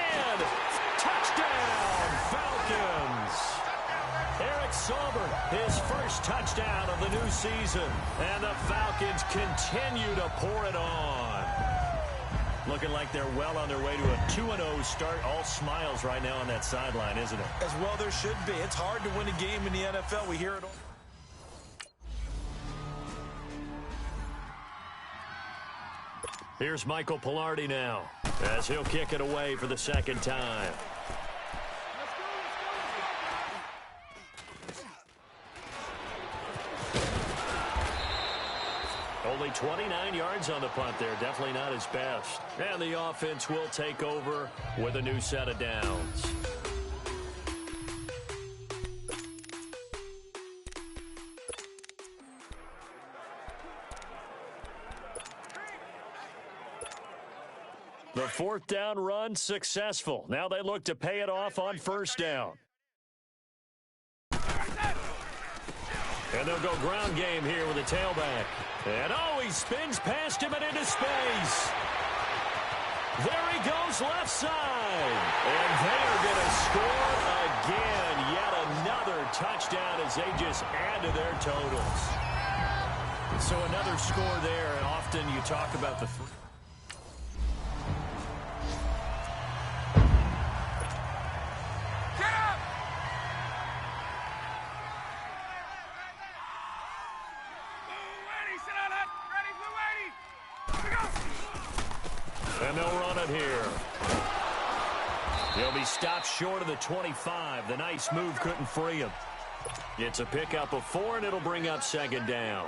touchdown, Falcons. Eric Sauber, his first touchdown of the new season. And the Falcons continue to pour it on. Looking like they're well on their way to a 2-0 start. All smiles right now on that sideline, isn't it? As well there should be. It's hard to win a game in the NFL. We hear it all. Here's Michael Pilardi now as he'll kick it away for the second time. Only 29 yards on the punt there. Definitely not his best. And the offense will take over with a new set of downs. The 4th down run successful. Now they look to pay it off on 1st down. And they'll go ground game here with a tailback. And oh, he spins past him and into space. There he goes left side. And they are going to score again. Yet another touchdown as they just add to their totals. So another score there. And often you talk about the three. And they'll run it here. He'll be stopped short of the 25. The nice move couldn't free him. It's a pickup of 4, and it'll bring up 2nd down.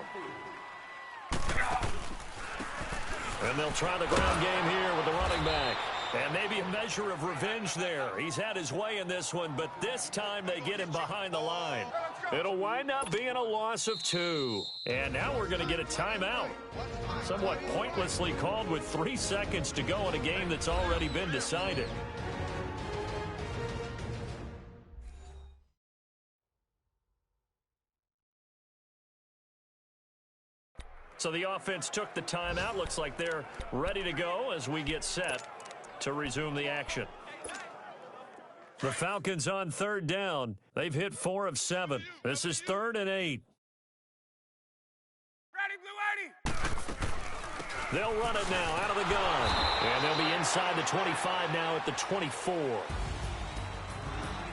And they'll try the ground game here with the running back. And maybe a measure of revenge there. He's had his way in this one, but this time they get him behind the line. It'll wind up being a loss of 2. And now we're going to get a timeout. Somewhat pointlessly called with 3 seconds to go in a game that's already been decided. So the offense took the timeout. Looks like they're ready to go as we get set to resume the action. The Falcons on 3rd down. They've hit 4 of 7. This is 3rd and 8. Ready, Blue 80. They'll run it now out of the gun. And they'll be inside the 25 now at the 24.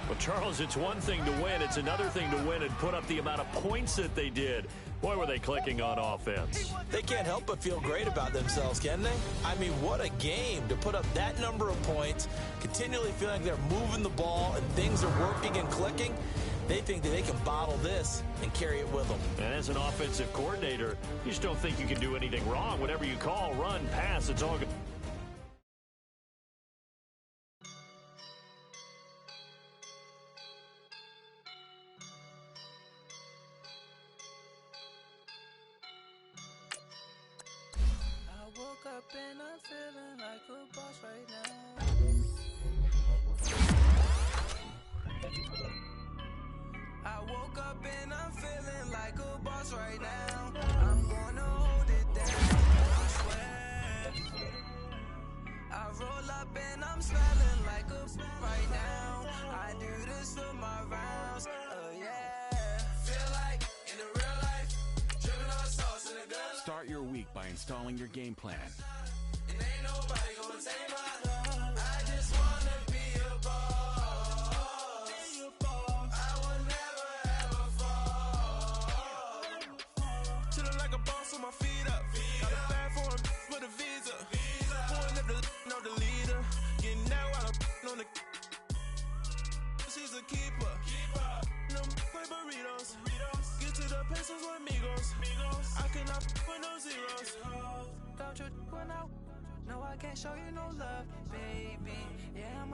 Well, Charles, it's one thing to win. It's another thing to win and put up the amount of points that they did. Boy, were they clicking on offense. They can't help but feel great about themselves, can they? I mean, what a game to put up that number of points, continually feeling like they're moving the ball and things are working and clicking. They think that they can bottle this and carry it with them. And as an offensive coordinator, you just don't think you can do anything wrong. Whatever you call, run, pass, it's all good. Up and I'm feeling like a boss right now. I woke up and I'm feeling like a boss right now. I'm gonna hold it down, I swear. I roll up and I'm smelling like a right now. I do this for my rounds, yeah. Feel like in the real life, dripping on sauce in a gun. Start your week by installing your game plan. And ain't nobody gonna take my love. I just wanna be a boss. I will never ever fall. Chillin' like a boss with my feet up. Got a bag for a visa. Pulling up know the leader. Getting out while I'm on the. She's a keeper. No play burritos. Get to the pesos with amigos. I cannot with no zeros. Don't you run out. No, I can't show you no love, baby. Yeah,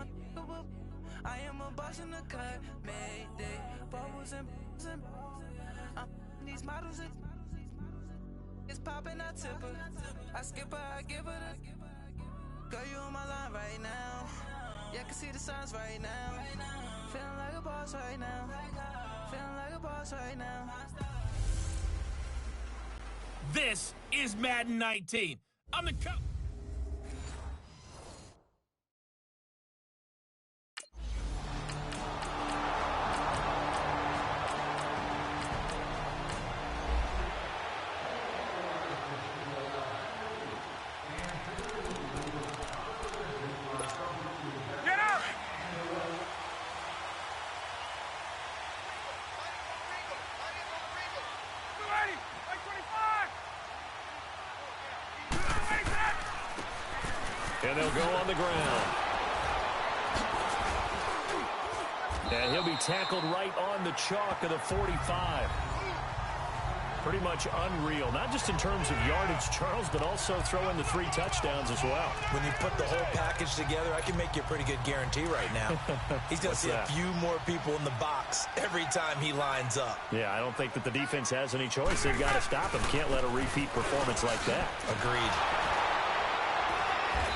I am a boss in the cut, mayday. Bubbles and I'm these models. It's popping, I tip her. I skip her, I give her the. Girl, you on my line right now. Yeah, I can see the signs right now. Feeling like a boss right now. Feeling like a boss right now. This is Madden 19. I'm the coach. And they'll go on the ground. And he'll be tackled right on the chalk of the 45. Pretty much unreal, not just in terms of yardage, Charles, but also throwing the 3 touchdowns as well. When you put the whole package together, I can make you a pretty good guarantee right now. He's going to see a few more people in the box every time he lines up. Yeah, I don't think that the defense has any choice. They've got to stop him. Can't let a repeat performance like that. Agreed.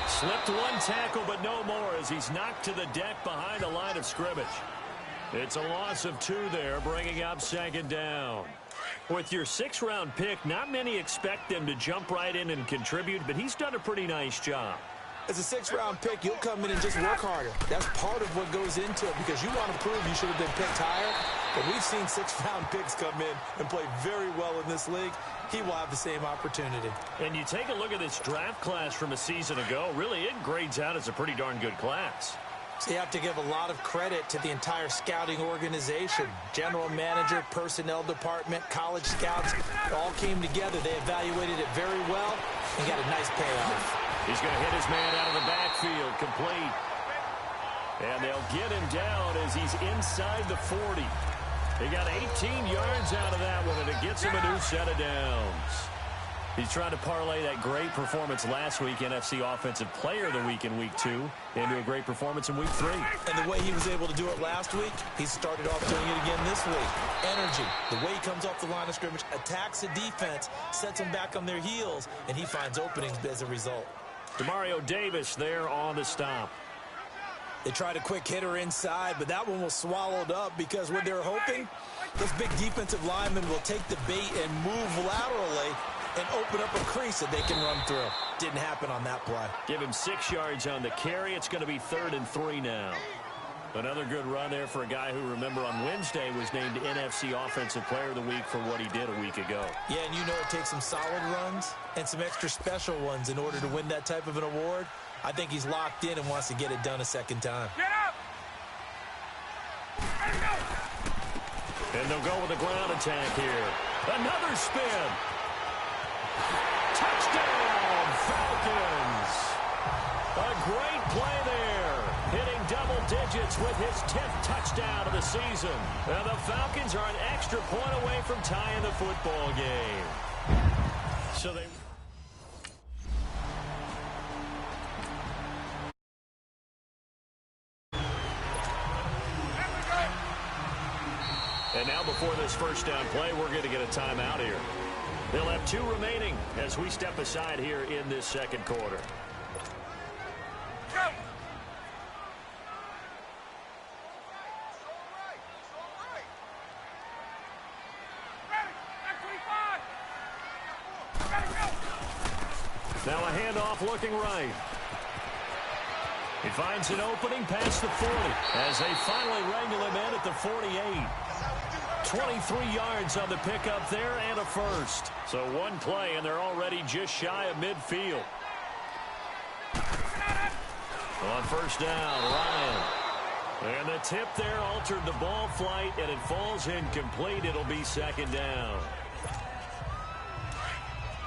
Slipped 1 tackle, but no more as he's knocked to the deck behind the line of scrimmage. It's a loss of 2 there, bringing up 2nd down. With your 6th-round pick, not many expect them to jump right in and contribute, but he's done a pretty nice job. As a 6th-round pick, you'll come in and just work harder. That's part of what goes into it because you want to prove you should have been picked higher. But we've seen 6th-round picks come in and play very well in this league. He will have the same opportunity. And you take a look at this draft class from a season ago. Really, it grades out as a pretty darn good class. So you have to give a lot of credit to the entire scouting organization. General manager, personnel department, college scouts, all came together. They evaluated it very well and got a nice payoff. He's going to hit his man out of the backfield, complete. And they'll get him down as he's inside the 40. He got 18 yards out of that one, and it gets him a new set of downs. He's trying to parlay that great performance last week, NFC Offensive Player of the Week in Week 2, into a great performance in Week 3. And the way he was able to do it last week, he started off doing it again this week. Energy, the way he comes off the line of scrimmage, attacks the defense, sets them back on their heels, and he finds openings as a result. Demario Davis there on the stop. They tried a quick hitter inside, but that one was swallowed up because what they're hoping, this big defensive lineman will take the bait and move laterally and open up a crease that they can run through. Didn't happen on that play. Give him 6 yards on the carry. It's going to be 3rd and 3 now. Another good run there for a guy who, remember, on Wednesday was named NFC Offensive Player of the Week for what he did a week ago. Yeah, and you know it takes some solid runs and some extra special ones in order to win that type of an award. I think he's locked in and wants to get it done a second time. Get up! Let's go! And they'll go with a ground attack here. Another spin. Touchdown, Falcons. A great play there. Hitting double digits with his 10th touchdown of the season. And the Falcons are an extra point away from tying the football game. So they... And now before this first down play, we're going to get a timeout here. They'll have 2 remaining as we step aside here in this second quarter. Go! Now a handoff looking right. He finds an opening past the 40 as they finally wrangle him in at the 48. 23 yards on the pickup there and a first. So 1 play and they're already just shy of midfield. On first down, Ryan. And the tip there altered the ball flight and it falls incomplete. It'll be 2nd down.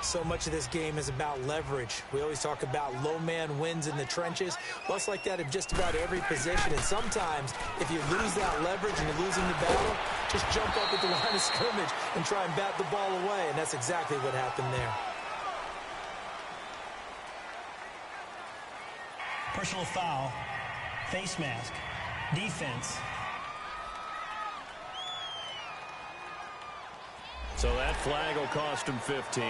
So much of this game is about leverage. We always talk about low man wins in the trenches. Well, it's like that in just about every position. And sometimes, if you lose that leverage and you're losing the battle, just jump up at the line of scrimmage and try and bat the ball away. And that's exactly what happened there. Personal foul, face mask, defense. So that flag will cost him 15.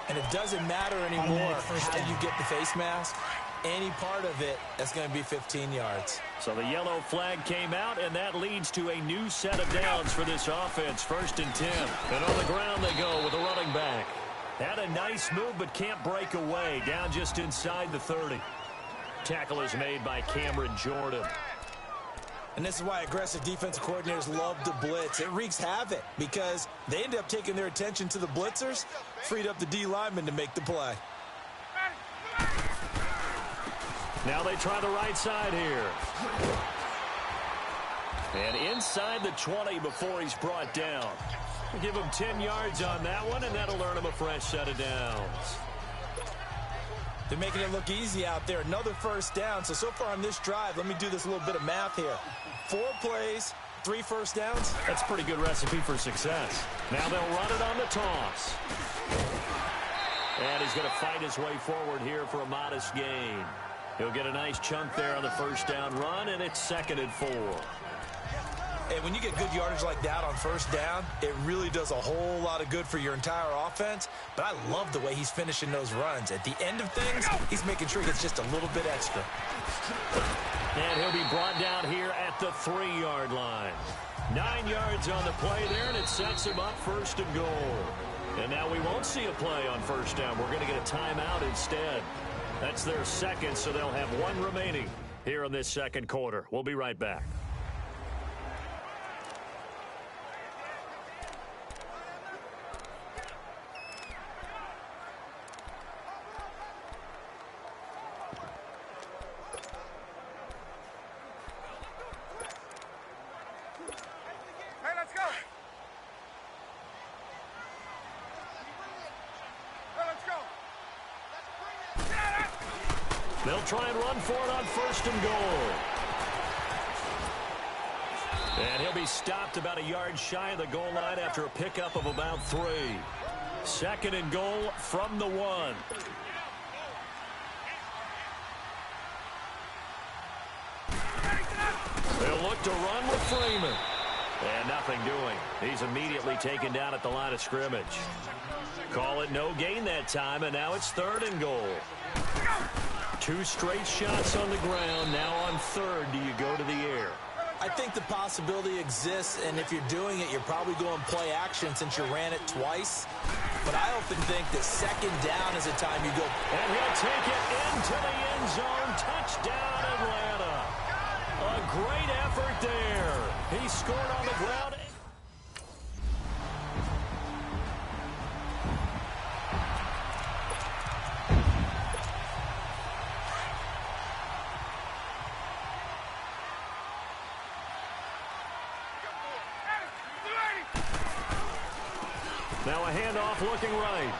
And it doesn't matter anymore how you get the face mask. Any part of it, that's going to be 15 yards. So the yellow flag came out, and that leads to a new set of downs for this offense. 1st and 10. And on the ground they go with a running back. Had a nice move, but can't break away. Down just inside the 30. Tackle is made by Cameron Jordan. And this is why aggressive defensive coordinators love to blitz. It wreaks havoc because they end up taking their attention to the blitzers, freed up the D lineman to make the play. Now they try the right side here. And inside the 20 before he's brought down. We'll give him 10 yards on that one, and that'll earn him a fresh set of downs. They're making it look easy out there. Another 1st down. So far on this drive, let me do this little bit of math here. 4 plays, 3 1st downs. That's a pretty good recipe for success. Now they'll run it on the toss. And he's going to fight his way forward here for a modest gain. He'll get a nice chunk there on the 1st down run, and it's 2nd and 4. And when you get good yardage like that on 1st down, it really does a whole lot of good for your entire offense. But I love the way he's finishing those runs. At the end of things, he's making sure he gets just a little bit extra. And he'll be brought down here at the 3-yard line. 9 yards on the play there, and it sets him up 1st and goal. And now we won't see a play on 1st down. We're going to get a timeout instead. That's their 2nd, so they'll have 1 remaining here in this 2nd quarter. We'll be right back. They'll try and run for it on 1st and goal. And he'll be stopped about a yard shy of the goal line after a pickup of about 3. 2nd and goal from the 1. They'll look to run with Freeman. And nothing doing. He's immediately taken down at the line of scrimmage. Call it no gain that time, and now it's 3rd and goal. 2 straight shots on the ground. Now on 3rd, do you go to the air? I think the possibility exists, and if you're doing it, you're probably going play action since you ran it twice. But I often think that 2nd down is a time you go. And he'll take it into the end zone. Touchdown, Atlanta. A great effort there. He scored on the ground. Now a handoff looking right.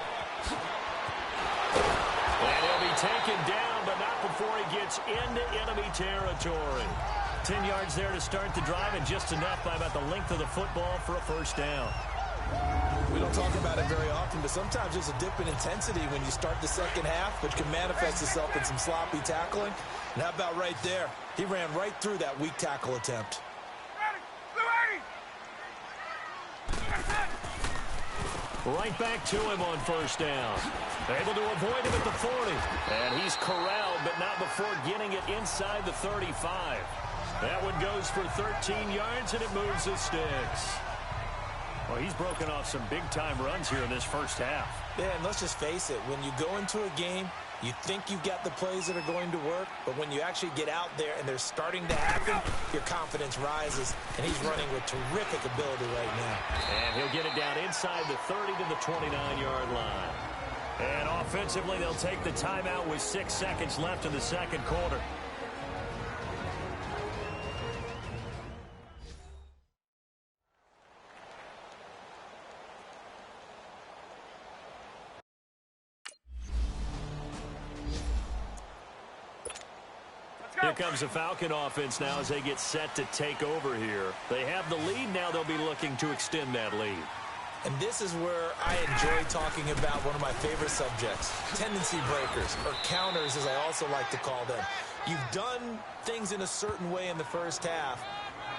And he'll be taken down, but not before he gets into enemy territory. 10 yards there to start the drive, and just enough by about the length of the football for a 1st down. We don't talk about it very often, but sometimes there's a dip in intensity when you start the 2nd half, which can manifest itself in some sloppy tackling. And how about right there? He ran right through that weak tackle attempt. Right back to him on 1st down. Able to avoid him at the 40. And he's corralled, but not before getting it inside the 35. That one goes for 13 yards, and it moves the sticks. Well, he's broken off some big-time runs here in this 1st half. Yeah, and let's just face it. When you go into a game, you think you've got the plays that are going to work, but when you actually get out there and they're starting to happen, your confidence rises, and he's running with terrific ability right now. And he'll get it down inside the 30 to the 29-yard line. And offensively, they'll take the timeout with 6 seconds left in the 2nd quarter. Here comes the Falcon offense now as they get set to take over here. They have the lead. Now they'll be looking to extend that lead. And this is where I enjoy talking about one of my favorite subjects, tendency breakers, or counters as I also like to call them. You've done things in a certain way in the first half,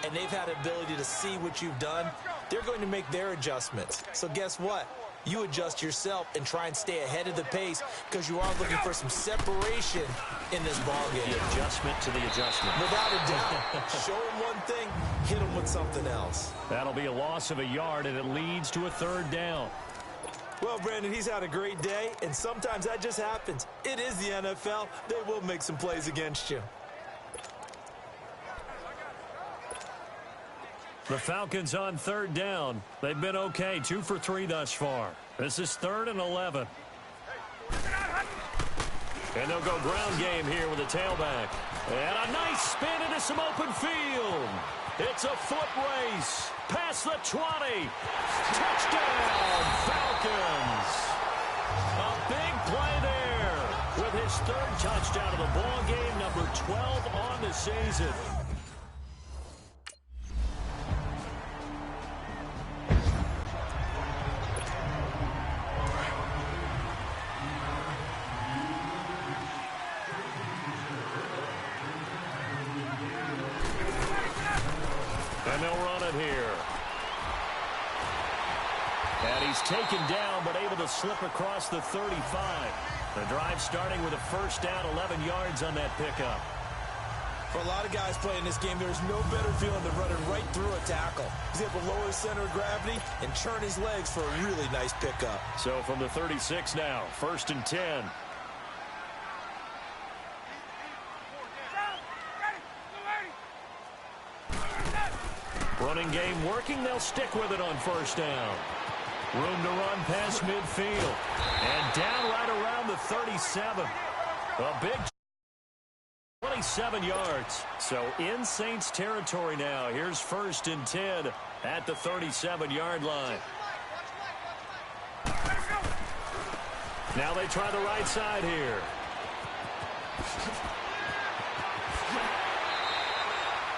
and they've had the ability to see what you've done. They're going to make their adjustments. So guess what? You adjust yourself and try and stay ahead of the pace because you are looking for some separation in this ballgame. The adjustment to the adjustment. Without a doubt. Show them one thing, hit them with something else. That'll be a loss of a yard, and it leads to a third down. Well, Brandon, he's had a great day, and sometimes that just happens. It is the NFL. They will make some plays against you. The Falcons on third down. They've been okay, 2 for 3 thus far. This is 3rd and 11. And they'll go ground game here with a tailback. And a nice spin into some open field. It's a foot race. Past the 20. Touchdown, Falcons. A big play there with his 3rd touchdown of the ball game, number 12 on the season. And they'll run it here. And he's taken down, but able to slip across the 35. The drive starting with a first down, 11 yards on that pickup. For a lot of guys playing this game, there's no better feeling than running right through a tackle. He's able to lower his center of gravity and churn his legs for a really nice pickup. So from the 36 now, 1st and 10. Running game working. They'll stick with it on first down. Room to run past midfield. And down right around the 37. A big 27 yards. So in Saints territory now. Here's 1st and 10 at the 37-yard line. Now they try the right side here.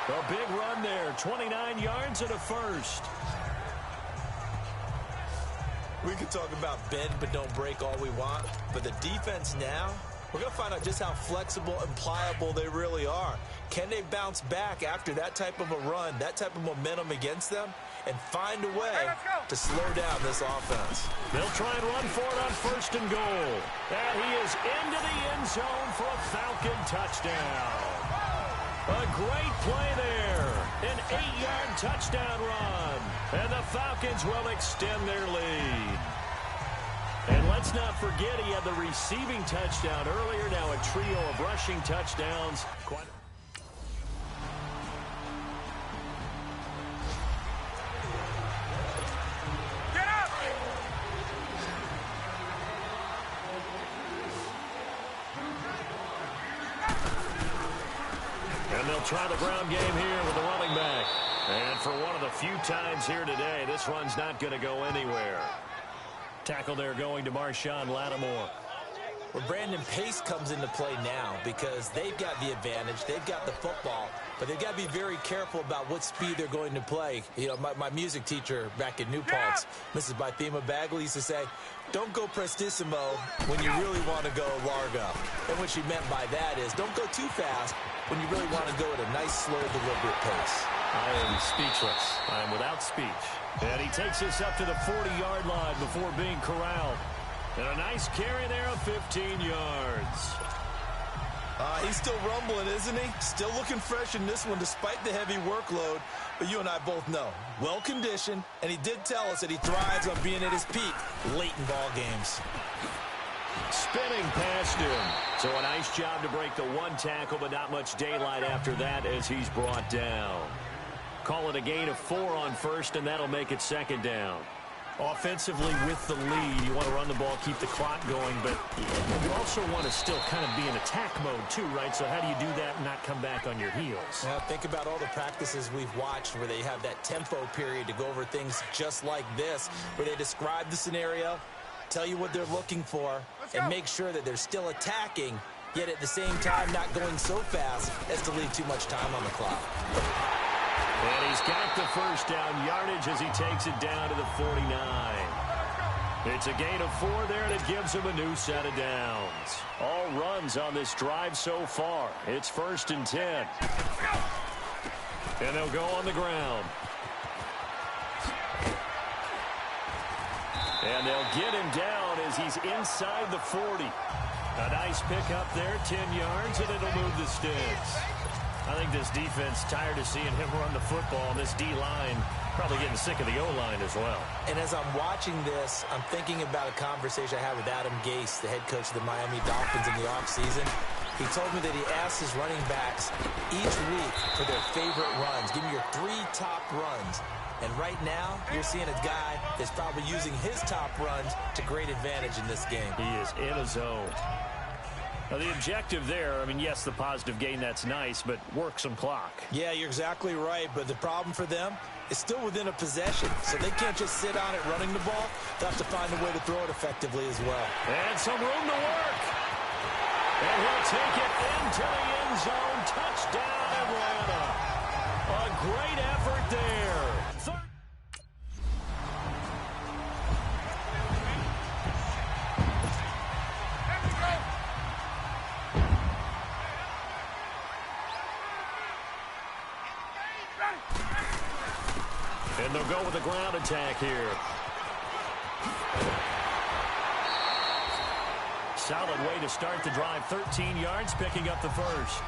A big run there, 29 yards and a first. We can talk about bend but don't break all we want, but the defense now, we're going to find out just how flexible and pliable they really are. Can they bounce back after that type of a run, that type of momentum against them, and find a way to slow down this offense? They'll try and run for it on 1st and goal. And he is into the end zone for a Falcon touchdown. A great play there. An 8-yard touchdown run. And the Falcons will extend their lead. And let's not forget he had the receiving touchdown earlier. Now a trio of rushing touchdowns. Try the ground game here with the running back. And for one of the few times here today, this run's not going to go anywhere. Tackle there going to Marshawn Lattimore. Well, Brandon, pace comes into play now because they've got the advantage. They've got the football, but they've got to be very careful about what speed they're going to play. You know, my music teacher back in New Paltz, Mrs. Bythema Bagley, used to say, don't go prestissimo when you really want to go largo. And what she meant by that is don't go too fast when you really want to go at a nice, slow, deliberate pace. I am speechless. I am without speech. And he takes us up to the 40-yard line before being corralled. And a nice carry there of 15 yards. He's still rumbling, isn't he? Still looking fresh in this one despite the heavy workload. But you and I both know, well-conditioned, and he did tell us that he thrives on being at his peak late in ball games. Spinning past him. So a nice job to break the one tackle, but not much daylight after that as he's brought down. Call it a gain of 4 on 1st, and that'll make it 2nd down. Offensively with the lead, you want to run the ball, keep the clock going, but you also want to still kind of be in attack mode too, right? So how do you do that and not come back on your heels? Now think about all the practices we've watched where they have that tempo period to go over things just like this, where they describe the scenario, tell you what they're looking for, and make sure that they're still attacking, yet at the same time not going so fast as to leave too much time on the clock. And he's got the first down yardage as he takes it down to the 49. It's a gain of 4 there, and it gives him a new set of downs. All runs on this drive so far. It's 1st and 10. And they'll go on the ground. And they'll get him down as he's inside the 40. A nice pickup there, 10 yards, and it'll move the sticks. I think this defense tired of seeing him run the football, and this D-line probably getting sick of the O-line as well. And as I'm watching this, I'm thinking about a conversation I had with Adam Gase, the head coach of the Miami Dolphins in the offseason. He told me that he asked his running backs each week for their favorite runs. Give me your 3 top runs. And right now, you're seeing a guy that's probably using his top runs to great advantage in this game. He is in a zone. Now, the objective there, I mean, yes, the positive gain, that's nice, but work some clock. Yeah, you're exactly right, but the problem for them is still within a possession, so they can't just sit on it running the ball. They'll have to find a way to throw it effectively as well. And some room to work. And he'll take it into the end zone. Touchdown, Atlanta. A great effort there. And they'll go with a ground attack here. Solid way to start the drive. 13 yards, picking up the first.